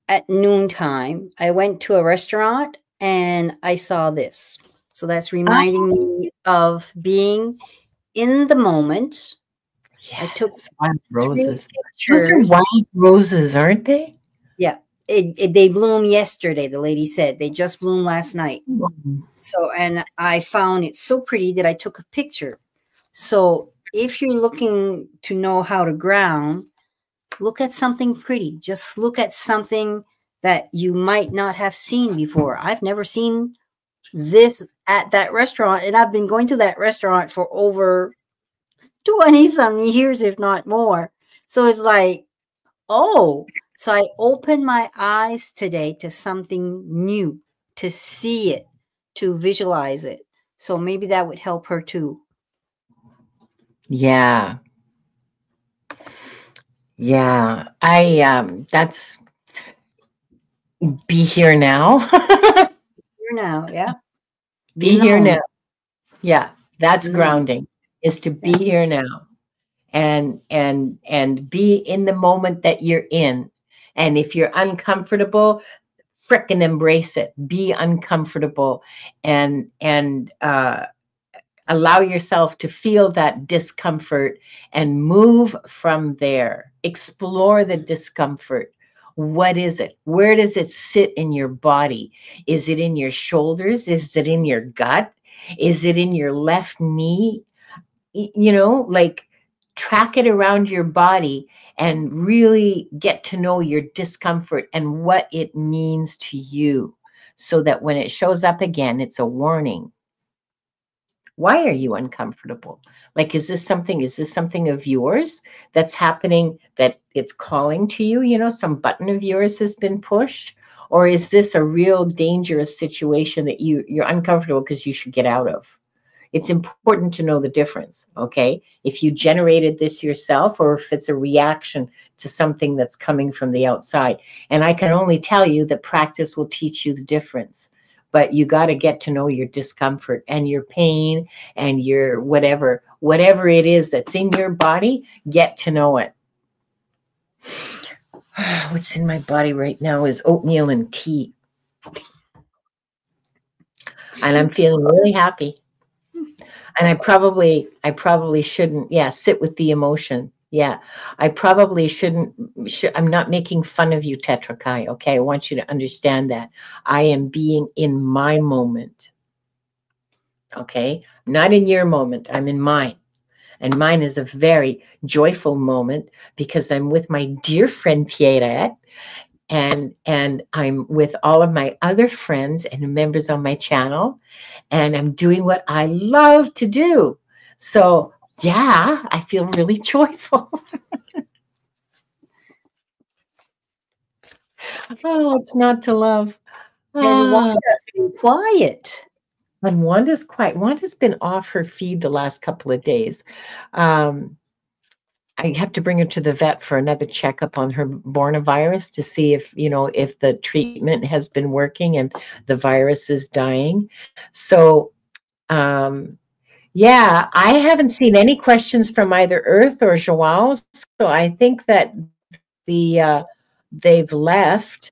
at noontime, I went to a restaurant and I saw this. So that's reminding me of being in the moment. I took Yes, wild 3 roses. Those are pictures. wild roses, aren't they? Yeah, they bloom yesterday, the lady said. They just bloomed last night. So, and I found it so pretty that I took a picture. So if you're looking to know how to ground, look at something pretty. Just look at something that you might not have seen before. I've never seen this at that restaurant, and I've been going to that restaurant for over 20 some years, if not more. So it's like, oh, so I opened my eyes today to something new, to see it, to visualize it. So maybe that would help her too. Yeah. Yeah. That's be here now. Here now, yeah. Be Be in the here now. moment. Yeah. That's In the moment. grounding, is to Yeah. be here now and be in the moment that you're in. And if you're uncomfortable, frickin' embrace it. Be uncomfortable and allow yourself to feel that discomfort and move from there. Explore the discomfort. What is it? Where does it sit in your body? Is it in your shoulders? Is it in your gut? Is it in your left knee? You know, like track it around your body and really get to know your discomfort and what it means to you, so that when it shows up again, it's a warning. Why are you uncomfortable? Like, is this something of yours that's happening, that it's calling to you? You know, some button of yours has been pushed, or is this a real dangerous situation that you're uncomfortable because you should get out of? It's important to know the difference, okay? If you generated this yourself, or if it's a reaction to something that's coming from the outside. And I can only tell you that practice will teach you the difference. But you got to get to know your discomfort and your pain and your whatever it is that's in your body, get to know it. What's in my body right now is oatmeal and tea. And I'm feeling really happy. And I probably shouldn't, yeah, sit with the emotion. Yeah, I probably shouldn't. I'm not making fun of you, Tetra Kai. Okay, I want you to understand that I am being in my moment. Okay, I'm not in your moment. I'm in mine, and mine is a very joyful moment because I'm with my dear friend Pierrette, and I'm with all of my other friends and members on my channel, and I'm doing what I love to do. So, yeah, I feel really joyful. Oh, it's not to love. And Ah, Wanda's been quiet. and Wanda's quiet. Wanda's been off her feed the last couple of days. Um, I have to bring her to the vet for another checkup on her coronavirus to see if, if the treatment has been working and the virus is dying. So, um, yeah, I haven't seen any questions from either Earth or Joao, so I think that the they've left,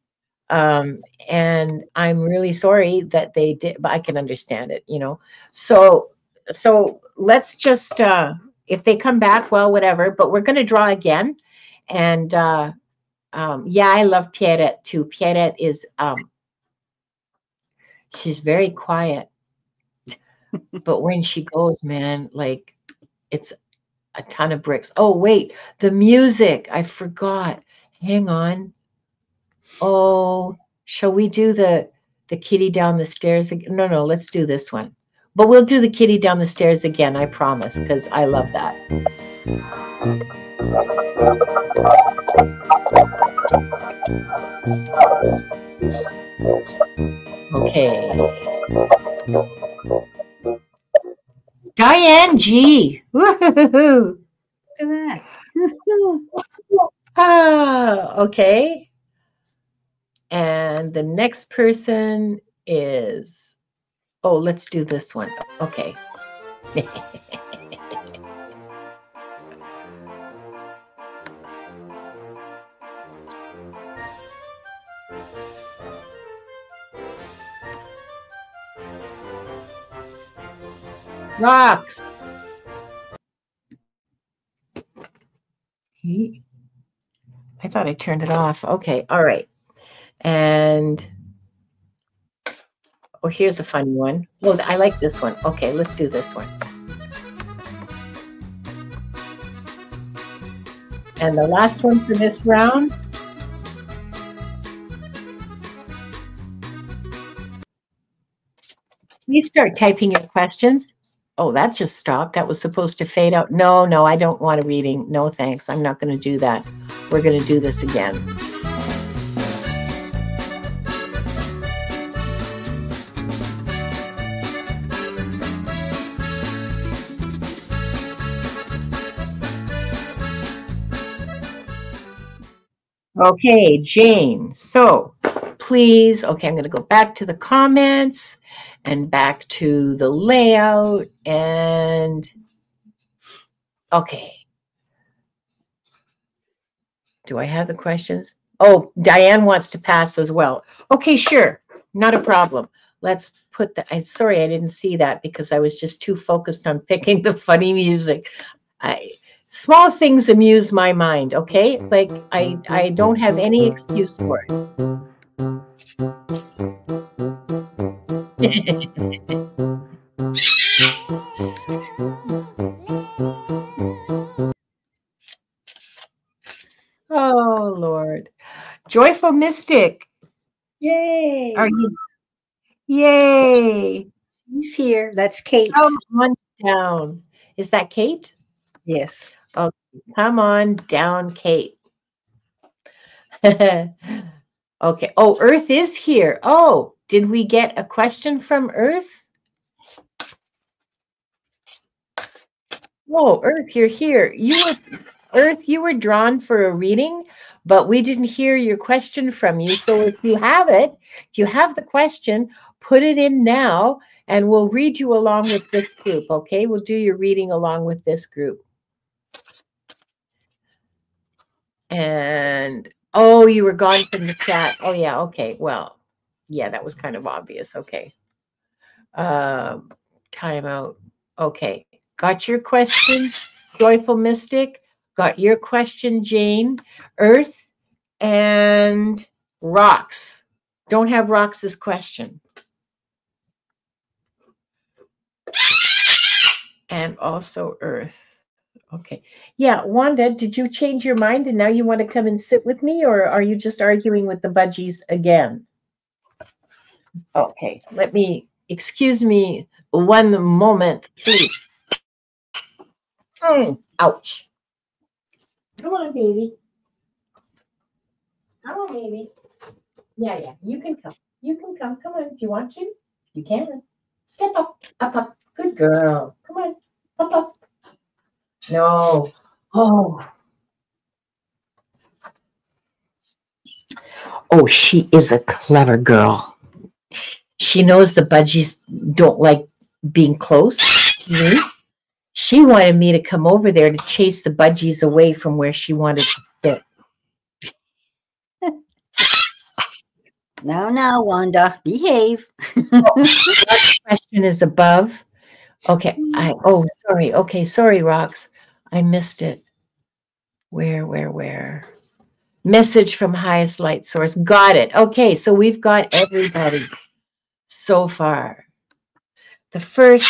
um, and I'm really sorry that they did, but I can understand it. So, let's just if they come back, well, whatever. But we're going to draw again, and yeah, I love Pierrette too. Pierrette is She's very quiet. But when she goes, man, like it's a ton of bricks. Oh, wait, the music. I forgot. Hang on. Oh, shall we do the kitty down the stairs again? No, let's do this one. But we'll do the kitty down the stairs again, I promise, because I love that. Okay. Diane G. Woo-hoo-hoo. Look at that. Okay. And the next person is, oh, let's do this one. Okay. Rocks. I thought I turned it off. Okay, all right. And oh, here's a funny one. Well, I like this one. Okay, let's do this one. And the last one for this round. Please start typing your questions. Oh, that just stopped. That was supposed to fade out. No, I don't want a reading. No, thanks. I'm not going to do that. We're going to do this again. Okay, Jane. So please, okay, I'm going to go back to the comments and back to the layout and okay. Do I have the questions? Oh, Diane wants to pass as well. Okay, sure. Not a problem. Let's put the, I'm sorry, I didn't see that because I was just too focused on picking the funny music. Small things amuse my mind, okay? Like I don't have any excuse for it. Oh, Lord. Joyful Mystic. Yay. Are you? Yay. He's here. That's Kate. Come on down. Is that Kate? Yes. Oh, come on down, Kate. Okay. Oh, Earth is here. Oh, did we get a question from Earth? Oh, Earth, you're here. Earth, you were drawn for a reading, but we didn't hear your question from you. So if you have it, if you have the question, put it in now and we'll read you along with this group, okay? We'll do your reading along with this group. And, oh, you were gone from the chat. Oh, yeah, okay. Well, yeah, that was kind of obvious. Okay. Timeout. Okay. Got your question, Joyful Mystic? Got your question, Jane? Earth and Rocks. Don't have Rox's question. And also Earth. Okay. Yeah, Wanda, did you change your mind and now you want to come and sit with me, or are you just arguing with the budgies again? Okay, excuse me one moment, please. Ouch. Come on, baby. Come on, baby. Yeah, you can come. You can come. Come on, if you want to. You can. Step up, up. Good girl. Come on, up. No. Oh, she is a clever girl. She knows the budgies don't like being close to me. She wanted me to come over there to chase the budgies away from where she wanted to sit. Now, Wanda, behave. That question is above. Okay. Sorry. Okay, sorry, Rox. I missed it. Where? Message from highest light source. Got it. Okay, so we've got everybody. so far. The first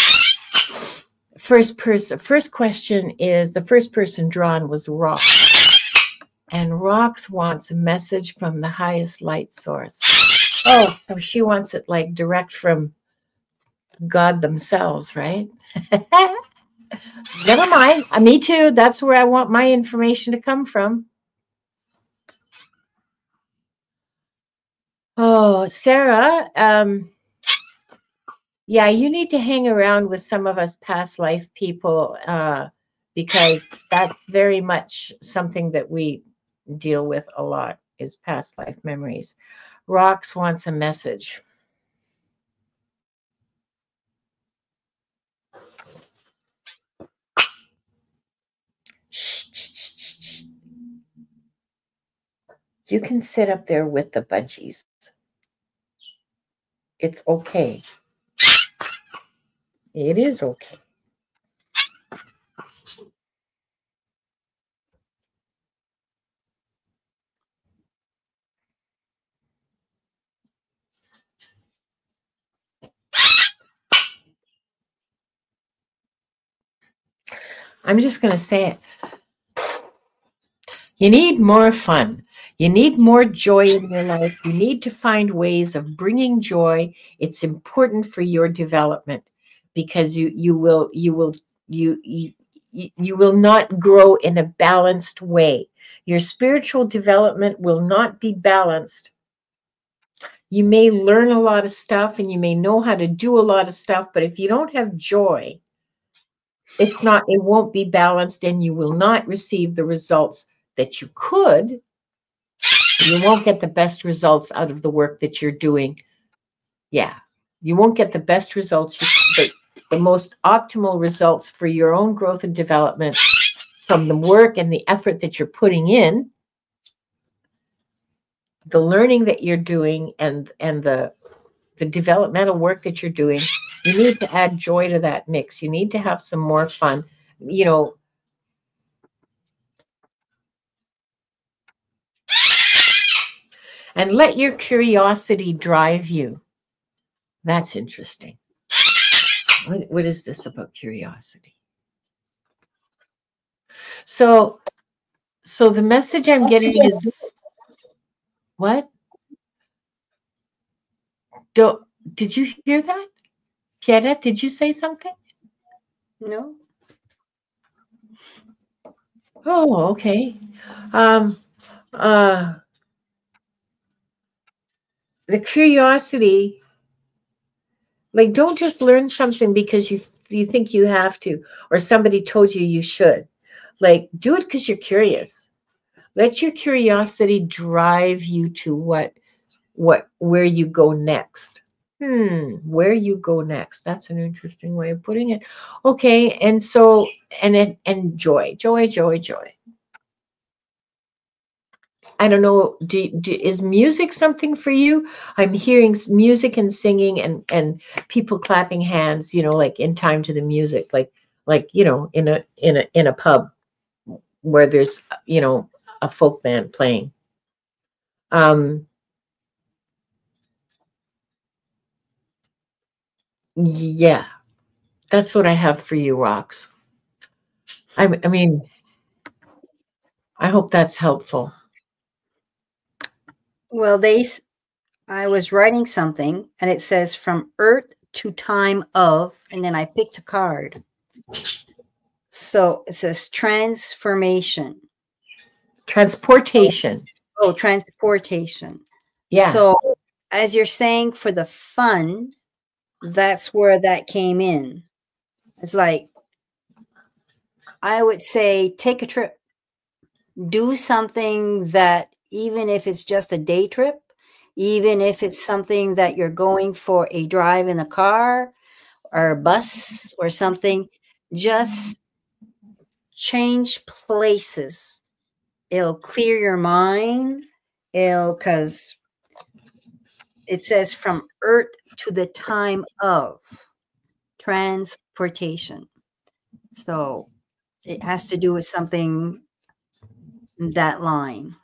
question is, the first person drawn was Rox. And Rox wants a message from the highest light source. Oh, so she wants it like direct from God themselves, right? Never mind. Me too. That's where I want my information to come from. Oh, Sarah, yeah, you need to hang around with some of us past life people because that's very much something that we deal with a lot, is past life memories. Rox wants a message. You can sit up there with the budgies. It's okay. It is okay. I'm just going to say it. You need more fun. You need more joy in your life. You need to find ways of bringing joy. It's important for your development because you will not grow in a balanced way. Your spiritual development will not be balanced. You may learn a lot of stuff and you may know how to do a lot of stuff, but if you don't have joy, it won't be balanced and you will not receive the results that you could. You won't get the best results out of the work that you're doing. Yeah, you won't get the best results, the most optimal results for your own growth and development from the work and the effort that you're putting in, the learning that you're doing, and the developmental work that you're doing. You need to add joy to that mix. You need to have some more fun. And let your curiosity drive you. That's interesting. What is this about curiosity? So the message I'm getting is, what? Did you hear that? Pierrette, did you say something? No. Oh, okay. The curiosity, like, don't just learn something because you think you have to, or somebody told you should. Like, do it because you're curious. Let your curiosity drive you to where you go next. Where you go next. That's an interesting way of putting it. Okay, and so, and joy. I don't know, is music something for you? I'm hearing music and singing and people clapping hands, like in time to the music, like in a pub where there's, a folk band playing. Yeah, that's what I have for you, Rox. I mean, I hope that's helpful. Well, I was writing something and it says from Earth to time of, and then I picked a card. So it says transformation. Transportation. Oh, transportation. Yeah. So as you're saying, for the fun, that's where that came in. It's like, I would say, take a trip. Do something that, even if it's just a day trip, even if it's something that you're going for a drive in a car or a bus or something, just change places. It'll clear your mind. Because it says from Earth to the time of transportation. So it has to do with something in that line.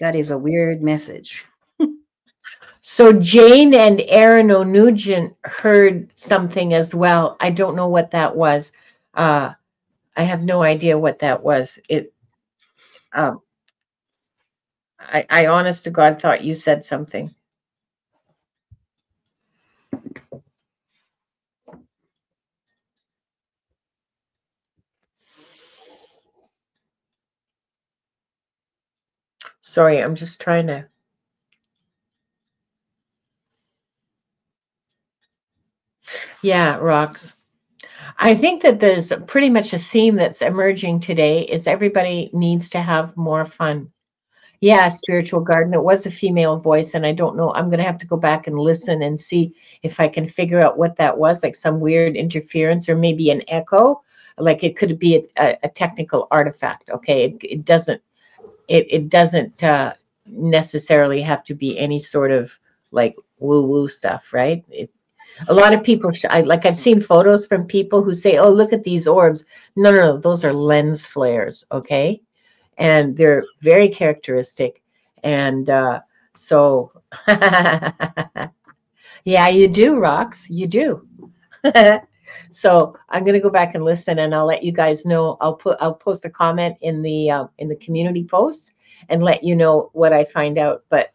That is a weird message. So Jane and Aaron O'Nugent heard something as well. I don't know what that was. I have no idea what that was. Um, I honest to God thought you said something. Sorry, I'm just trying to. Yeah, rocks. I think that there's pretty much a theme that's emerging today is everybody needs to have more fun. Yeah, spiritual garden. It was a female voice, and I don't know. I'm going to have to go back and listen and see if I can figure out what that was, like some weird interference or maybe an echo. Like it could be a technical artifact. Okay, it doesn't necessarily have to be any sort of like woo woo stuff, right? A lot of people, I've seen photos from people who say, "Oh, look at these orbs." No, no, no, those are lens flares. Okay, and they're very characteristic. And so, yeah, you do, Rox, you do. So I'm going to go back and listen, and I'll let you guys know. I'll post a comment in the community post and let you know what I find out. But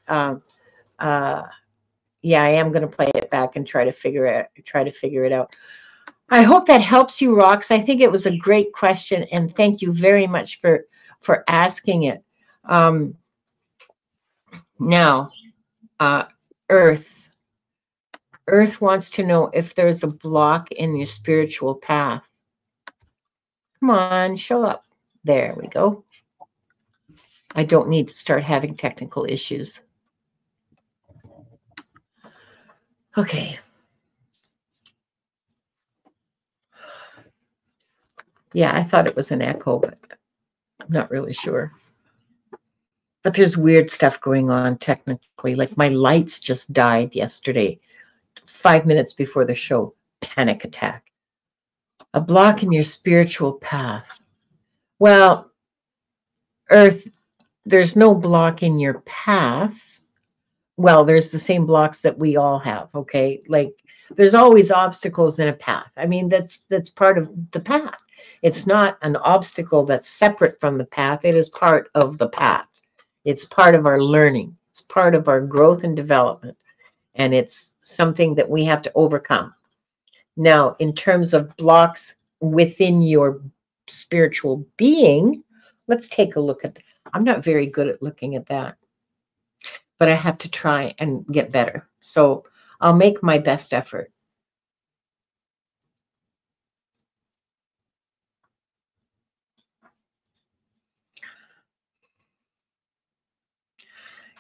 yeah, I am going to play it back and try to figure it out. I hope that helps you, Rox. I think it was a great question, and thank you very much for asking it. Now, uh, Earth. Earth wants to know if there's a block in your spiritual path. Come on, show up. There we go. I don't need to start having technical issues. Okay. Yeah, I thought it was an echo, but I'm not really sure. But there's weird stuff going on technically. Like my lights just died yesterday, 5 minutes before the show. Panic attack. A block in your spiritual path. Well, Earth, there's no block in your path. Well, there's the same blocks that we all have, okay? Like there's always obstacles in a path. I mean, that's part of the path. It's not an obstacle that's separate from the path. It is part of the path. It's part of our learning. It's part of our growth and development. And it's something that we have to overcome. Now, in terms of blocks within your spiritual being, let's take a look at. I'm not very good at looking at that, but I have to try and get better. So I'll make my best effort.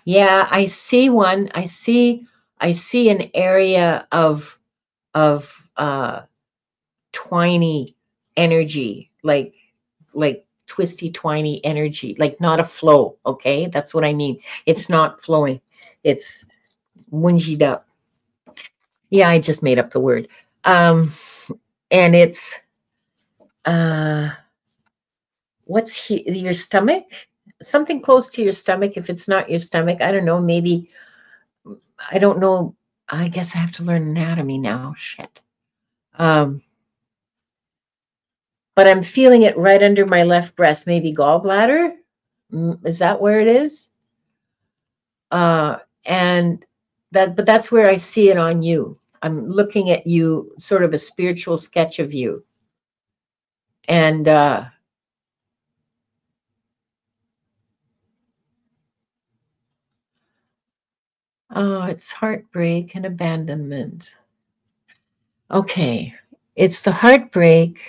Yeah, I see one. I see an area of of twiny energy, like twisty twiny energy, like not a flow, okay? That's what I mean. It's not flowing. It's wungied up. Yeah, I just made up the word. And it's uh your stomach? Something close to your stomach. If it's not your stomach, I don't know, maybe I don't know. I guess I have to learn anatomy now. Shit. Um, but I'm feeling it right under my left breast, maybe gallbladder. Is that where it is? And but that's where I see it on you. I'm looking at you, sort of a spiritual sketch of you. And oh, it's heartbreak and abandonment. Okay. It's the heartbreak.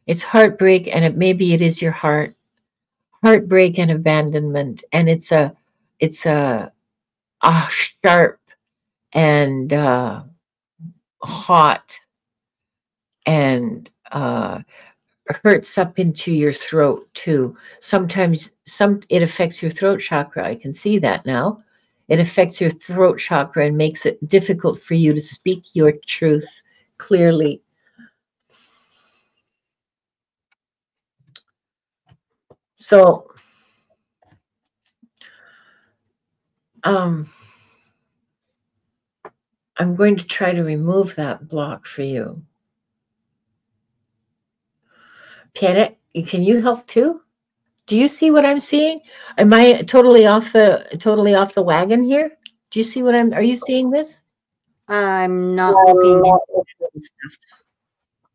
It's heartbreak, and maybe it is your heartbreak and abandonment, and it's a sharp and hot and hurts up into your throat too. Sometimes it affects your throat chakra. I can see that now. It affects your throat chakra and makes it difficult for you to speak your truth clearly. So um I'm going to try to remove that block for you. Pierrette, can you help too? Do you see what I'm seeing? Am I totally off the wagon here? Do you see what are you seeing this? I'm not looking into stuff.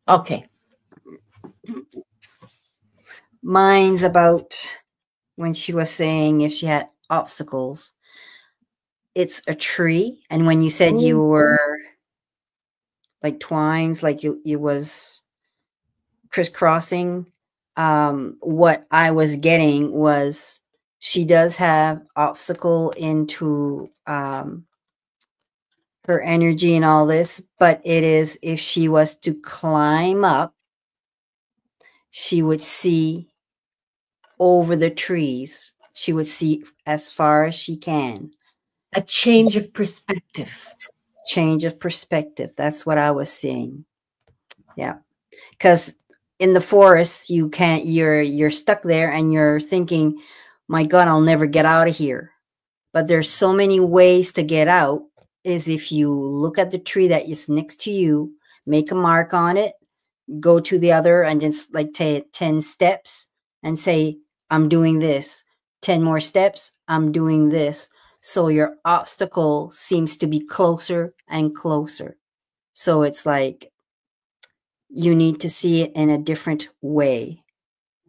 Okay. Mine's about when she was saying if she had obstacles. It's a tree, and when you said you were like twines, like you was crisscrossing, what I was getting was she does have obstacle into her energy and all this, but it is if she was to climb up, she would see over the trees. She would see as far as she can. A change of perspective. Change of perspective. That's what I was seeing. Yeah. Because in the forest, you can't, you're stuck there and you're thinking, my God, I'll never get out of here. But there's so many ways to get out. Is if you look at the tree that is next to you, make a mark on it, go to the other and just like take 10 steps and say, I'm doing this. 10 more steps, I'm doing this. So your obstacle seems to be closer and closer. So it's like you need to see it in a different way.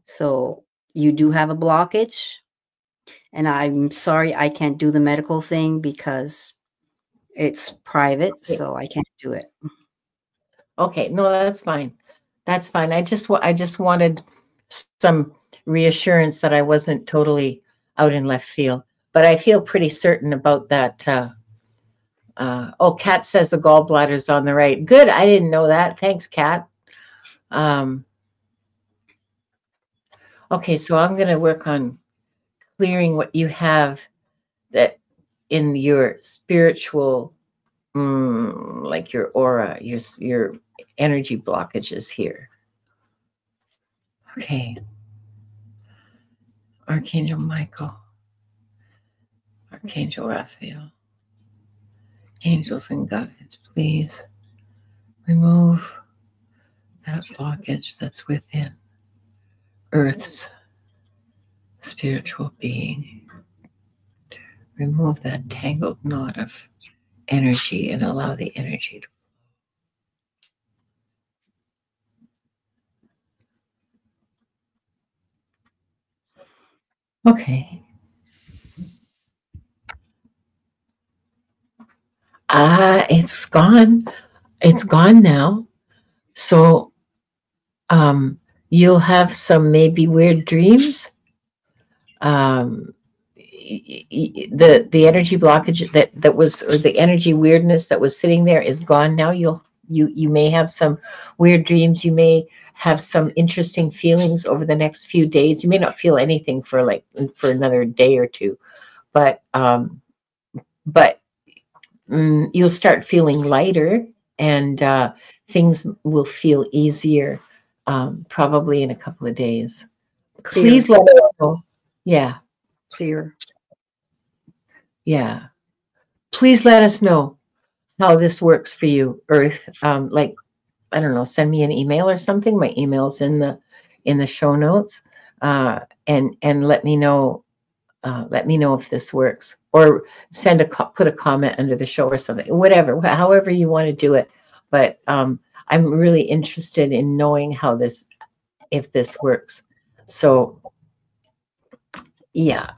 So you do have a blockage. And I'm sorry, I can't do the medical thing because it's private, so I can't do it. Okay, no, that's fine. That's fine. I just wanted some reassurance that I wasn't totally out in left field, but I feel pretty certain about that. Oh, Kat says the gallbladder's on the right. Good. I didn't know that. Thanks, Kat. Okay, so I'm going to work on clearing what you have that in your spiritual, like your aura, your energy blockages here. Okay. Archangel Michael, Archangel Raphael, angels and guides, please remove that blockage that's within Earth's spiritual being. Remove that tangled knot of energy and allow the energy to flow. Okay. It's gone. It's gone now. So you'll have some maybe weird dreams. The energy blockage that was, or the energy weirdness that was sitting there is gone now. You may have some weird dreams. You may have some interesting feelings over the next few days. You may not feel anything for another day or two, but you'll start feeling lighter, and things will feel easier, probably in a couple of days. Clear. Please let us know. Yeah. Clear. Yeah. Please let us know how this works for you, Earth. Like, I don't know, send me an email or something. My email's in the show notes, and let me know. Let me know if this works, or put a comment under the show or something. Whatever, however you want to do it. But I'm really interested in knowing if this works. So, yeah.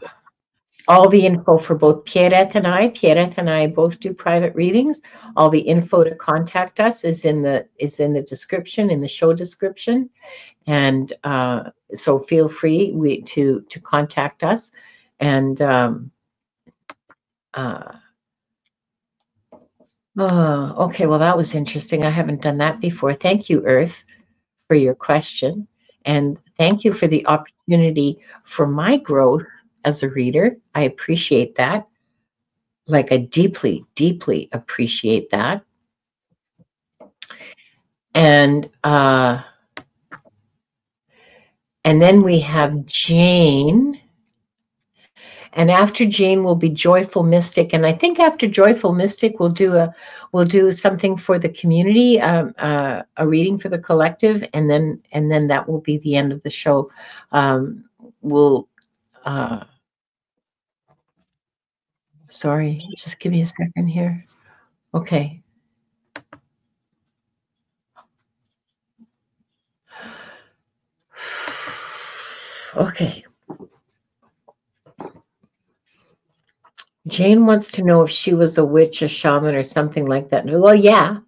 All the info for both Pierrette and I both do private readings. All the info to contact us is in the description, in the show description. And so feel free to contact us. And okay, well, that was interesting. I haven't done that before. Thank you, Earth, for your question. And thank you for the opportunity for my growth as a reader. I appreciate that. Like, I deeply, deeply appreciate that. And then we have Jane. And after Jane will be Joyful Mystic, and I think after Joyful Mystic we'll do something for the community, a reading for the collective, and then that will be the end of the show. We'll sorry, just give me a second here. Okay. Okay. Jane wants to know if she was a witch, a shaman, or something like that. Well, yeah.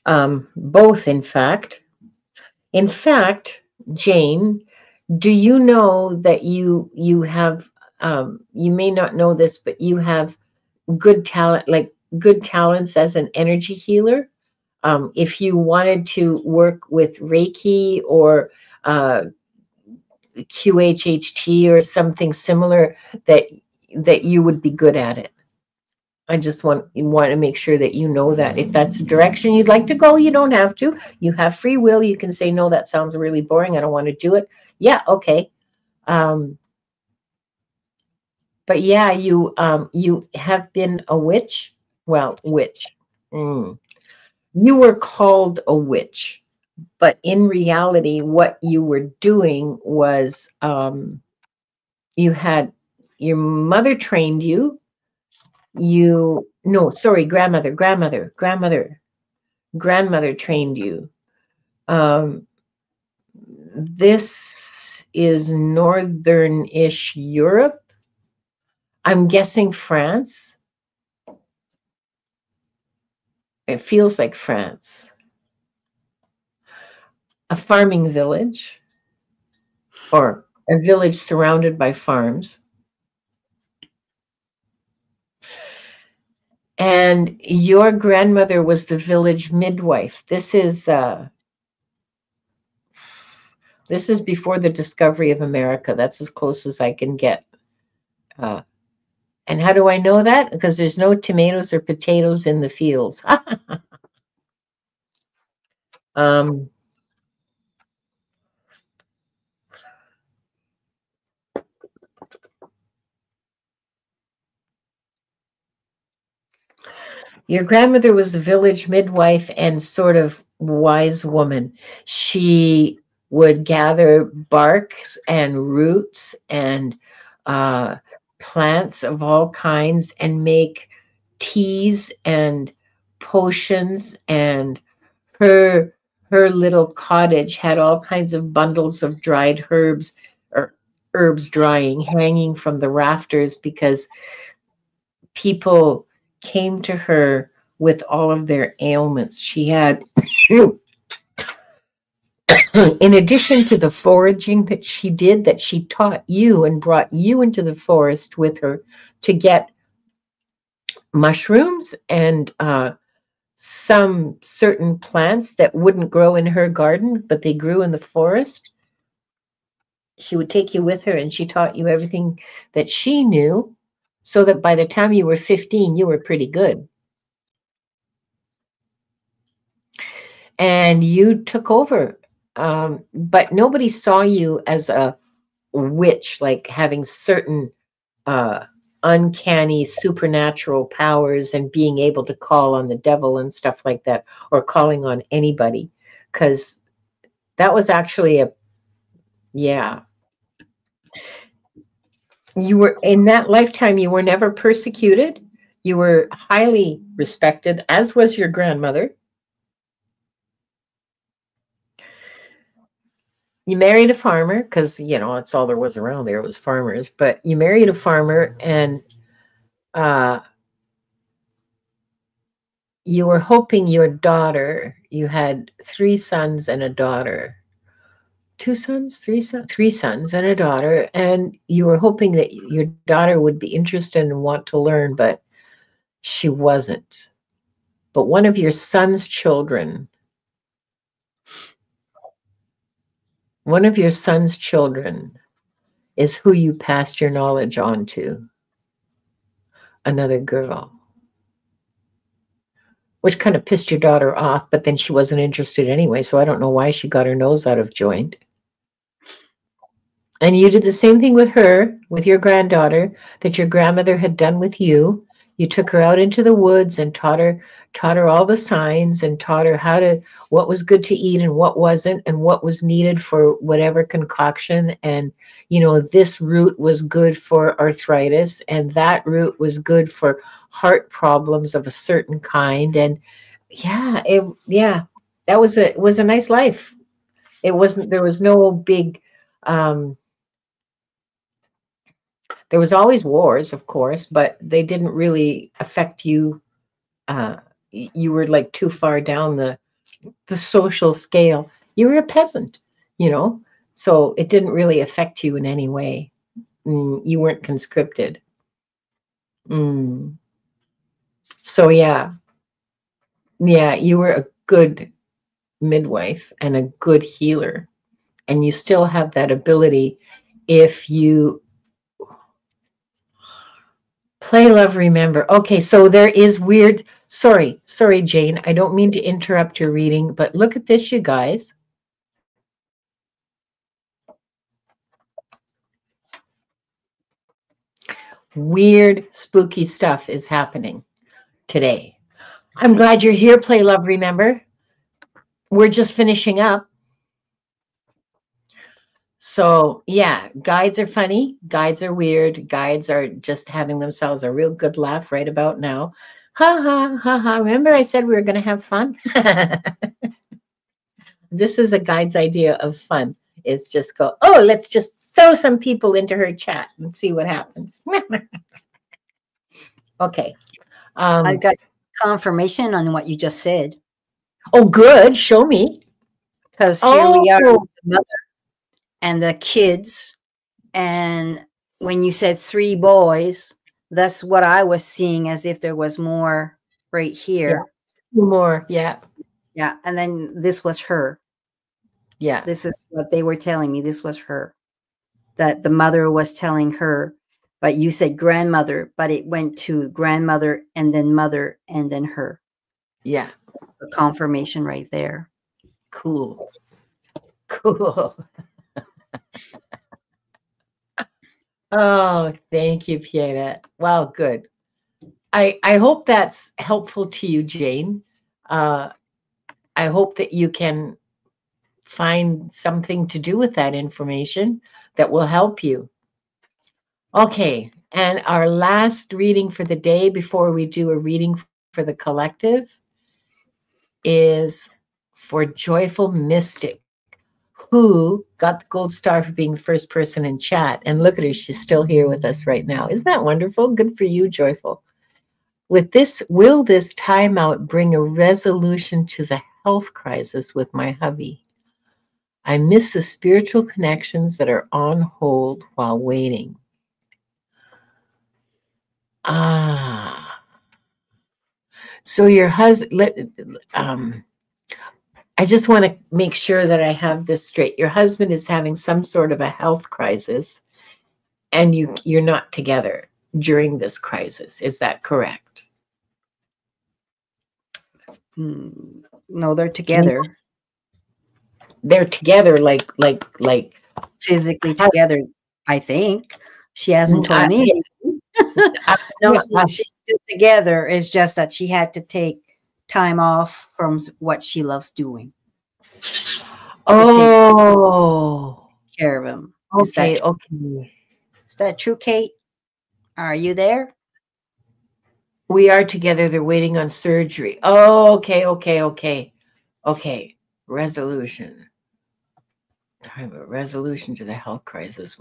Both, in fact. In fact, Jane, do you know that you have, you may not know this, but you have good talent, like good talents as an energy healer? If you wanted to work with Reiki or QHHT or something similar, that you would be good at it. I just want to make sure that you know that if that's a direction you'd like to go, you don't have to. You have free will. You can say, no, that sounds really boring. I don't want to do it. Yeah, okay. But yeah, you have been a witch. Well, witch. You were called a witch, but in reality, what you were doing was you had your mother trained you. Grandmother trained you. This is northern-ish Europe. I'm guessing France. It feels like France. A farming village, or a village surrounded by farms. And your grandmother was the village midwife. This is before the discovery of America. That's as close as I can get. And how do I know that? Because there's no tomatoes or potatoes in the fields. Your grandmother was a village midwife and sort of wise woman. She would gather barks and roots and plants of all kinds and make teas and potions, and her little cottage had all kinds of bundles of dried herbs, or herbs drying, hanging from the rafters, because people came to her with all of their ailments. She had, in addition to the foraging that she did, that she taught you and brought you into the forest with her to get mushrooms and some certain plants that wouldn't grow in her garden, but they grew in the forest. She would take you with her, and she taught you everything that she knew, so that by the time you were 15, you were pretty good. And you took over. But nobody saw you as a witch, like having certain uncanny supernatural powers and being able to call on the devil and stuff like that, or calling on anybody, because that was actually yeah. You were, in that lifetime, you were never persecuted. You were highly respected, as was your grandmother. You married a farmer, because, that's all there was around there was farmers. But you married a farmer, and you were hoping your daughter, you had 3 sons and a daughter. 2 sons, 3 sons and a daughter. And you were hoping that your daughter would be interested and want to learn, but she wasn't. But one of your son's children, is who you passed your knowledge on to, another girl, which kind of pissed your daughter off, but then she wasn't interested anyway, so I don't know why she got her nose out of joint. And you did the same thing with her, with your granddaughter, that your grandmother had done with you. You took her out into the woods and taught her all the signs and taught her what was good to eat and what wasn't and what was needed for whatever concoction. And, this root was good for arthritis and that root was good for heart problems of a certain kind. And that was a nice life. There was no big, there was always wars, of course, but they didn't really affect you. You were like too far down the social scale. You were a peasant, so it didn't really affect you in any way. You weren't conscripted. So you were a good midwife and a good healer, and you still have that ability if you play, love, remember. Okay, so there is weird. Sorry, Jane. I don't mean to interrupt your reading, but look at this, you guys. Weird, spooky stuff is happening today. I'm glad you're here, play, love, remember. We're just finishing up. So, guides are funny. Guides are weird. Guides are just having themselves a real good laugh right about now. Ha, ha, ha, ha. Remember I said we were going to have fun? This is a guide's idea of fun, is just go, let's just throw some people into her chat and see what happens. Okay. I got confirmation on what you just said. Oh, good. Show me. Because here we are, the mother and the kids. And when you said 3 boys, that's what I was seeing, as if there was more right here. More, yeah. Yeah, and then this was her. Yeah. This is what they were telling me. This was her. That the mother was telling her, but you said grandmother, but it went to grandmother and then mother and then her. Yeah. That's a confirmation right there. Cool. Oh, thank you, Pierrette. Wow, good. I hope that's helpful to you, Jane. I hope that you can find something to do with that information that will help you. Okay, and our last reading for the day before we do a reading for the collective is for Joyful Mystic, who got the gold star for being the first person in chat. And look at her, she's still here with us right now. Isn't that wonderful? Good for you, Joyful. With this, will this timeout bring a resolution to the health crisis with my hubby? I miss the spiritual connections that are on hold while waiting. So your husband, I just want to make sure that I have this straight. Your husband is having some sort of a health crisis, and you're not together during this crisis. Is that correct? No, they're together. They're together, like physically together. I think she hasn't told me. No, she's still together. It's just that she had to take time off from what she loves doing. Oh, take care of him. Okay, Is that true, Kate? Are you there? We are together. They're waiting on surgery. Oh, okay. Resolution. Resolution to the health crisis.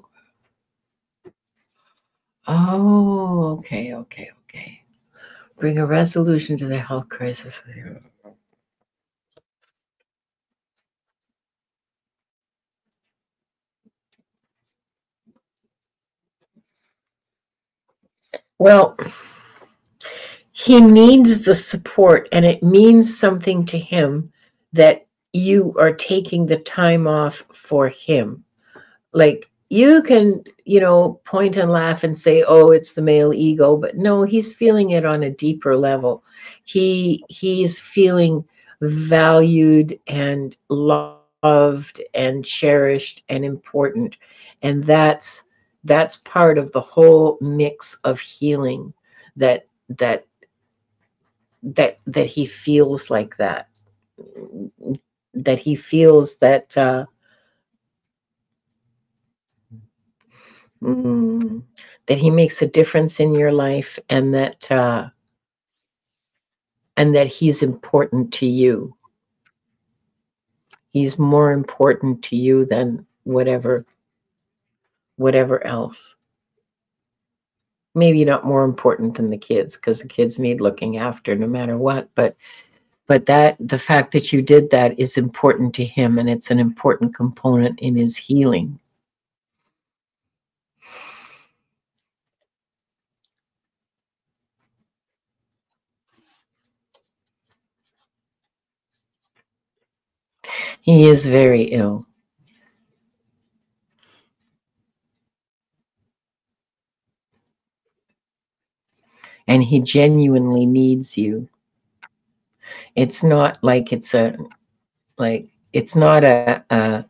Oh, okay. Bring a resolution to the health crisis. Well, he needs the support, and it means something to him that you are taking the time off for him. Like, you can, point and laugh and say, oh, it's the male ego, but no, he's feeling it on a deeper level. He's feeling valued and loved and cherished and important. And that's part of the whole mix of healing, that that that he feels like that he feels that that he makes a difference in your life, and that he's important to you. He's more important to you than whatever else. Maybe not more important than the kids, because the kids need looking after no matter what, but that the fact that you did that is important to him, and it's an important component in his healing. He is very ill. And he genuinely needs you. It's not like it's not I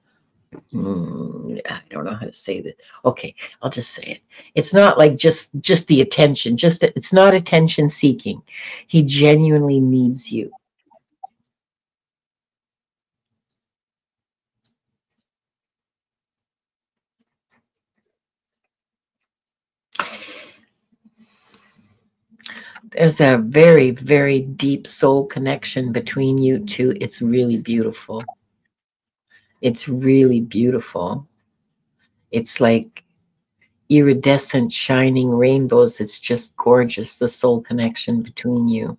don't know how to say that. Okay, I'll just say it. It's not like just the attention. It's not attention seeking. He genuinely needs you. There's a very, very deep soul connection between you two. It's really beautiful. It's really beautiful. It's like iridescent, shining rainbows. It's just gorgeous, the soul connection between you.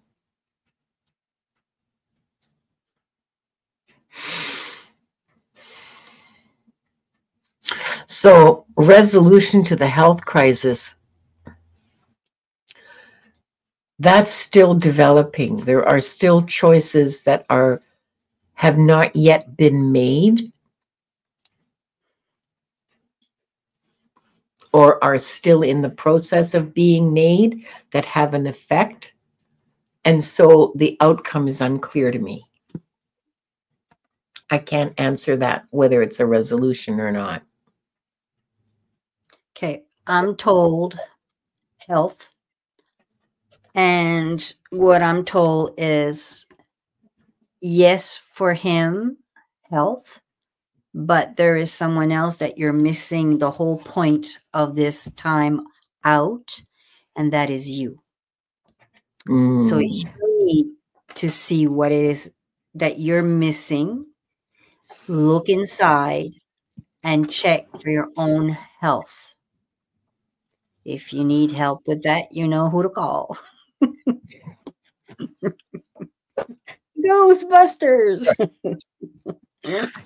So, resolution to the health crisis, that's still developing. There are still choices that have not yet been made, or are still in the process of being made, that have an effect. And so the outcome is unclear to me. I can't answer that, whether it's a resolution or not. Okay, I'm told health. And what I'm told is yes, for him, health, but there is someone else that you're missing the whole point of this time out, and that is you. So you need to see what it is that you're missing, look inside, and check for your own health. If you need help with that, you know who to call. Ghostbusters.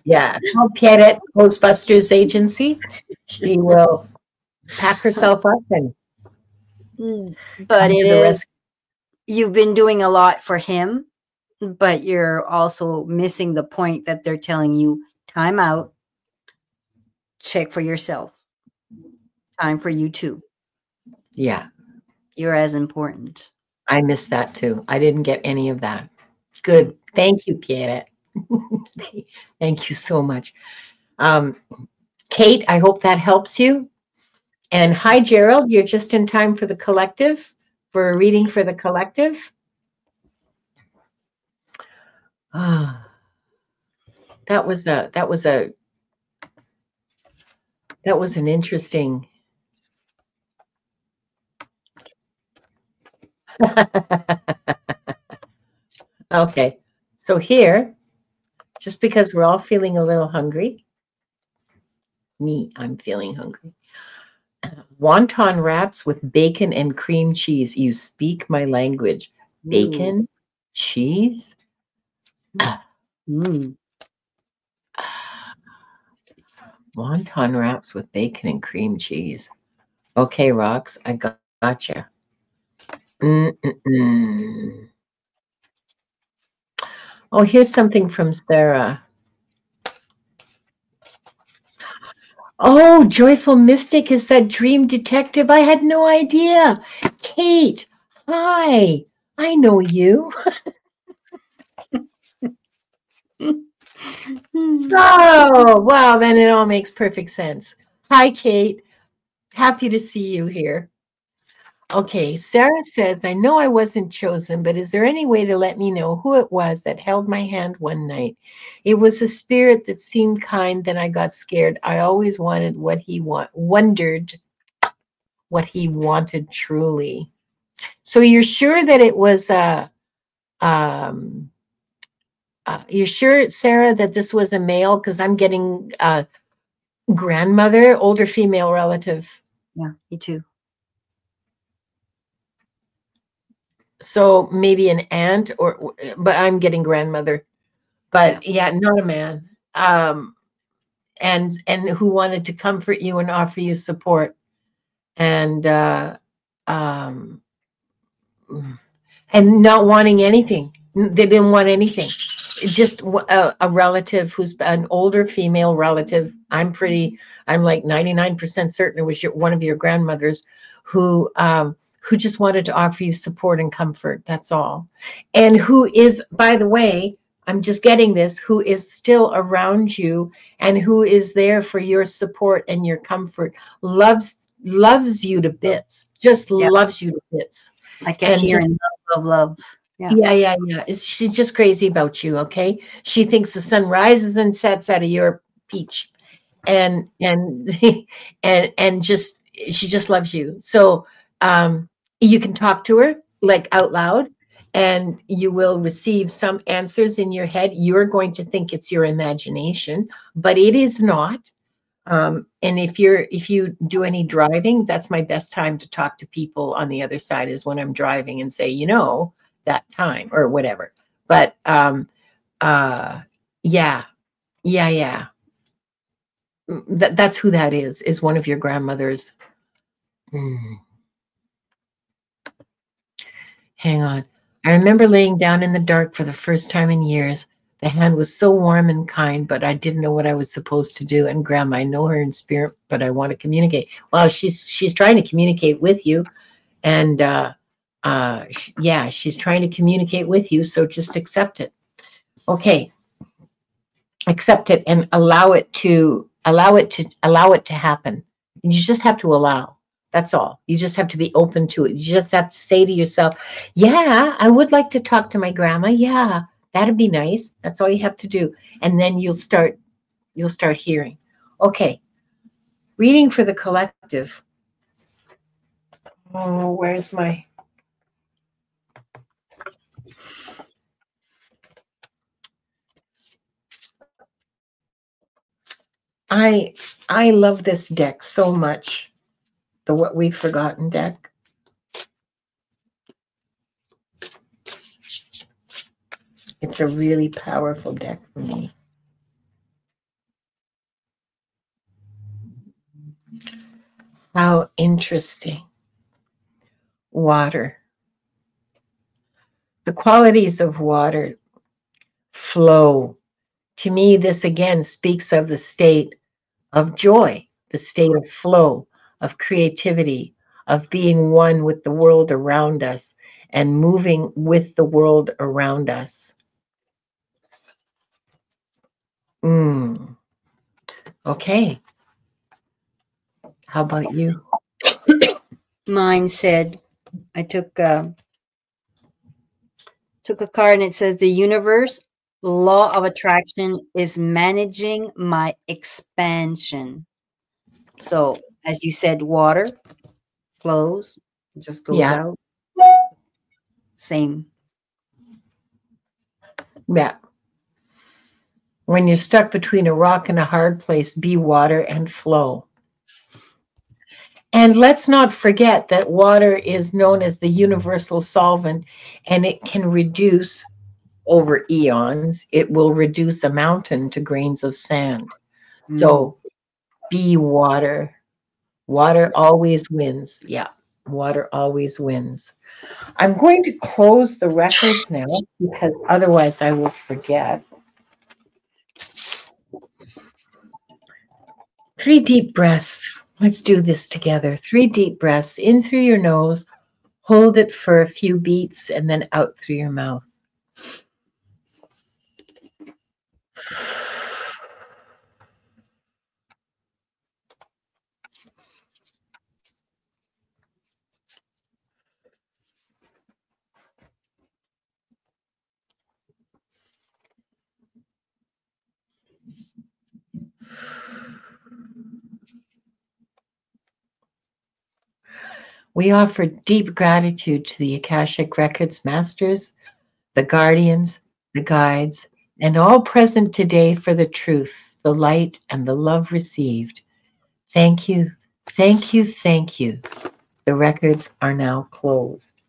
Yeah, call Pierrette, Ghostbusters Agency. She will pack herself up and but it is, you've been doing a lot for him, but you're also missing the point that they're telling you, time out, check for yourself, time for you too. Yeah, you're as important. I missed that too. I didn't get any of that. Good. Thank you, Pierrette. Thank you so much. Kate, I hope that helps you. And hi, Gerald. You're just in time for the collective, for a reading for the collective. That was an interesting. Okay, so here, just because we're all feeling a little hungry, I'm feeling hungry. Wonton wraps with bacon and cream cheese. You speak my language. Bacon, cheese. Wonton wraps with bacon and cream cheese. Okay, Rox, I gotcha. Oh, here's something from Sarah. Oh, Joyful Mystic is that dream detective. I had no idea. Kate, hi. I know you. Oh, wow. Then it all makes perfect sense. Hi, Kate. Happy to see you here. Okay, Sarah says, I know I wasn't chosen, but is there any way to let me know who it was that held my hand one night? It was a spirit that seemed kind, then I got scared. I always wondered what he wanted truly. So you're sure that it was um you're sure, Sarah, that this was a male? Because I'm getting grandmother, older female relative. Yeah, me too. So maybe an aunt, but I'm getting grandmother. Yeah. But yeah, not a man. And who wanted to comfort you and offer you support. And um and not wanting anything. They didn't want anything. Just a relative who's an older female relative. I'm like 99% certain it was one of your grandmothers who just wanted to offer you support and comfort. That's all. And who is, by the way, I'm just getting this, who is still around you and who is there for your support and your comfort, loves you to bits, just Yeah. loves you to bits. I kept And just hearing love, love, love. Yeah. yeah. She's just crazy about you, okay? She thinks the sun rises and sets out of your peach. And and just she just loves you. So you can talk to her like out loud and you will receive some answers in your head. You're going to think it's your imagination, but it is not. And if you do any driving, that's my best time to talk to people on the other side is when I'm driving and say, that time or whatever. But uh, yeah, yeah. That's who that is one of your grandmothers. Mm. Hang on. I remember laying down in the dark for the first time in years. The hand was so warm and kind, but I didn't know what I was supposed to do. And Grandma, I know her in spirit, but I want to communicate. Well, she's trying to communicate with you, and yeah, she's trying to communicate with you. So just accept it. Okay, accept it and allow it to happen. You just have to allow. That's all. You just have to be open to it. You just have to say to yourself, yeah, I would like to talk to my grandma. Yeah, that'd be nice. That's all you have to do. And then you'll start hearing. Okay. Reading for the collective. Oh, where's my I I love this deck so much. The What We've Forgotten deck. It's a really powerful deck for me. How interesting. Water. The qualities of water. Flow. To me, this again speaks of the state of joy, the state of flow, of creativity, of being one with the world around us and moving with the world around us. Okay. How about you? Mine said, I took a card and it says the universe law of attraction is managing my expansion. So as you said, water flows, it just goes Yeah. out. Same. Yeah. When you're stuck between a rock and a hard place, be water and flow. And let's not forget that water is known as the universal solvent, and it can reduce over eons, it will reduce a mountain to grains of sand. So be water. Water always wins. Yeah, water always wins. I'm going to close the records now because otherwise I will forget. 3 deep breaths. Let's do this together. 3 deep breaths in through your nose. Hold it for a few beats and then out through your mouth. We offer deep gratitude to the Akashic Records Masters, the Guardians, the Guides, and all present today for the truth, the light, and the love received. Thank you, thank you, thank you. The records are now closed.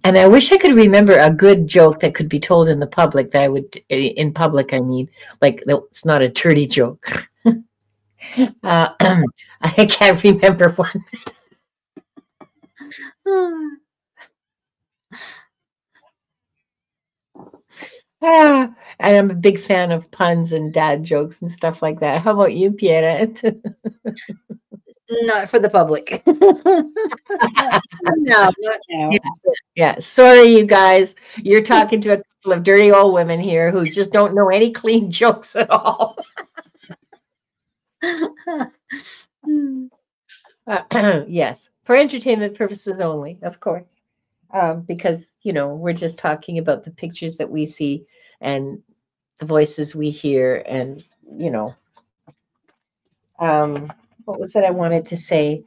And I wish I could remember a good joke that could be told in the public that I would, in public, I mean, like it's not a turdy joke. I can't remember one. And I'm a big fan of puns and dad jokes and stuff like that. How about you, Pierrette? Not for the public. Not now. Yeah, yeah. Sorry, you guys. You're talking to a couple of dirty old women here who just don't know any clean jokes at all. Yes, for entertainment purposes only, of course. Because, we're just talking about the pictures that we see and the voices we hear. And, what was that I wanted to say?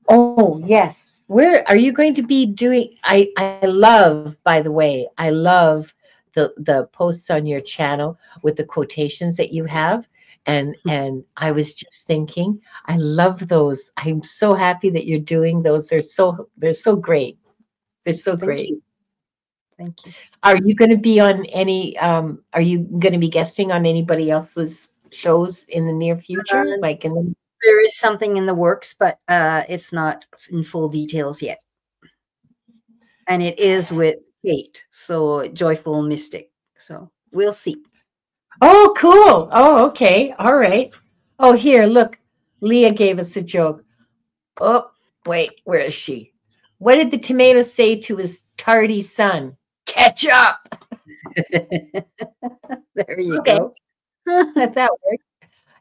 Oh, yes. Where are you going to be doing? I love, by the way, I love the posts on your channel with the quotations that you have. And I was just thinking, I love those. I'm so happy that you're doing those. They're so great. They're so great. You. Thank you. Are you going to be on any? Are you going to be guesting on anybody else's shows in the near future? There is something in the works, but it's not in full details yet. And it is with Kate, so Joyful Mystic. So we'll see. Oh, cool. Oh, okay. All right. Oh, here, look. Leah gave us a joke. Oh, wait, where is she? What did the tomato say to his tardy son? Catch up. There you go. That works.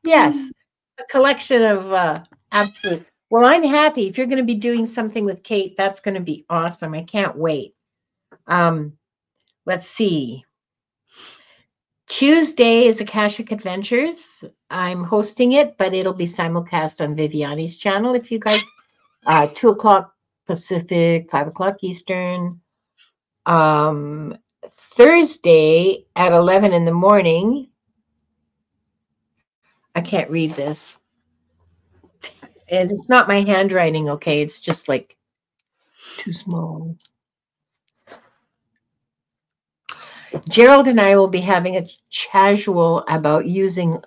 Yes. A collection of absolute. Well, I'm happy. If you're going to be doing something with Kate, that's going to be awesome. I can't wait. Let's see. Tuesday is Akashic Adventures. I'm hosting it, but it'll be simulcast on Viviani's channel. If you guys, 2 o'clock Pacific, 5 o'clock Eastern. Thursday at 11 in the morning. I can't read this. And it's not my handwriting, okay? It's just like too small. Gerald and I will be having a casual about using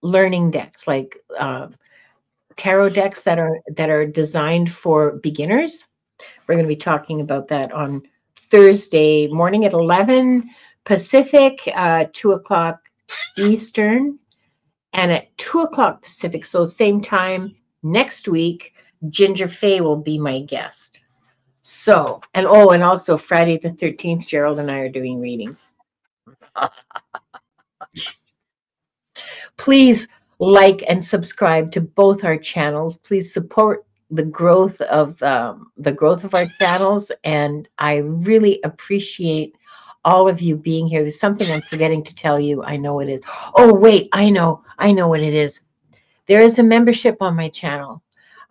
learning decks, like tarot decks that are designed for beginners. We're going to be talking about that on Thursday morning at 11 Pacific, 2 o'clock Eastern, and at 2 o'clock Pacific, so same time next week, Ginger Faye will be my guest. So, and also Friday the 13th, Gerald and I are doing readings. Please like and subscribe to both our channels. Please support the growth of our channels, and I really appreciate all of you being here. There's something I'm forgetting to tell you. I know it is. Oh, wait, I know what it is. There is a membership on my channel.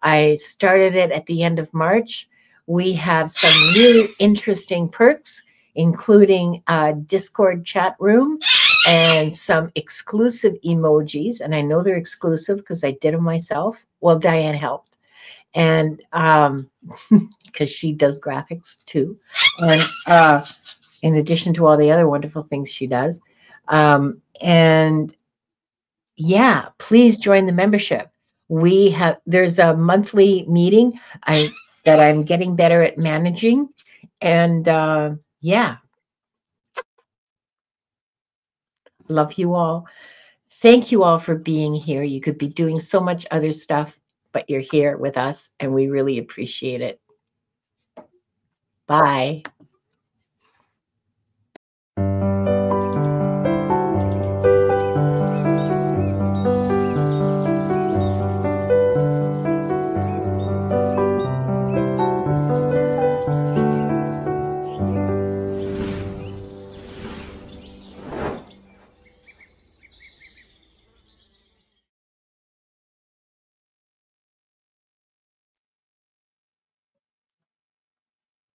I started it at the end of March. We have some really interesting perks, including a Discord chat room and some exclusive emojis. And I know they're exclusive because I did them myself. Well, Diane helped. And because she does graphics too. And in addition to all the other wonderful things she does. And yeah, please join the membership. There's a monthly meeting that I'm getting better at managing. And yeah. Love you all. Thank you all for being here. You could be doing so much other stuff, but you're here with us, and we really appreciate it. Bye.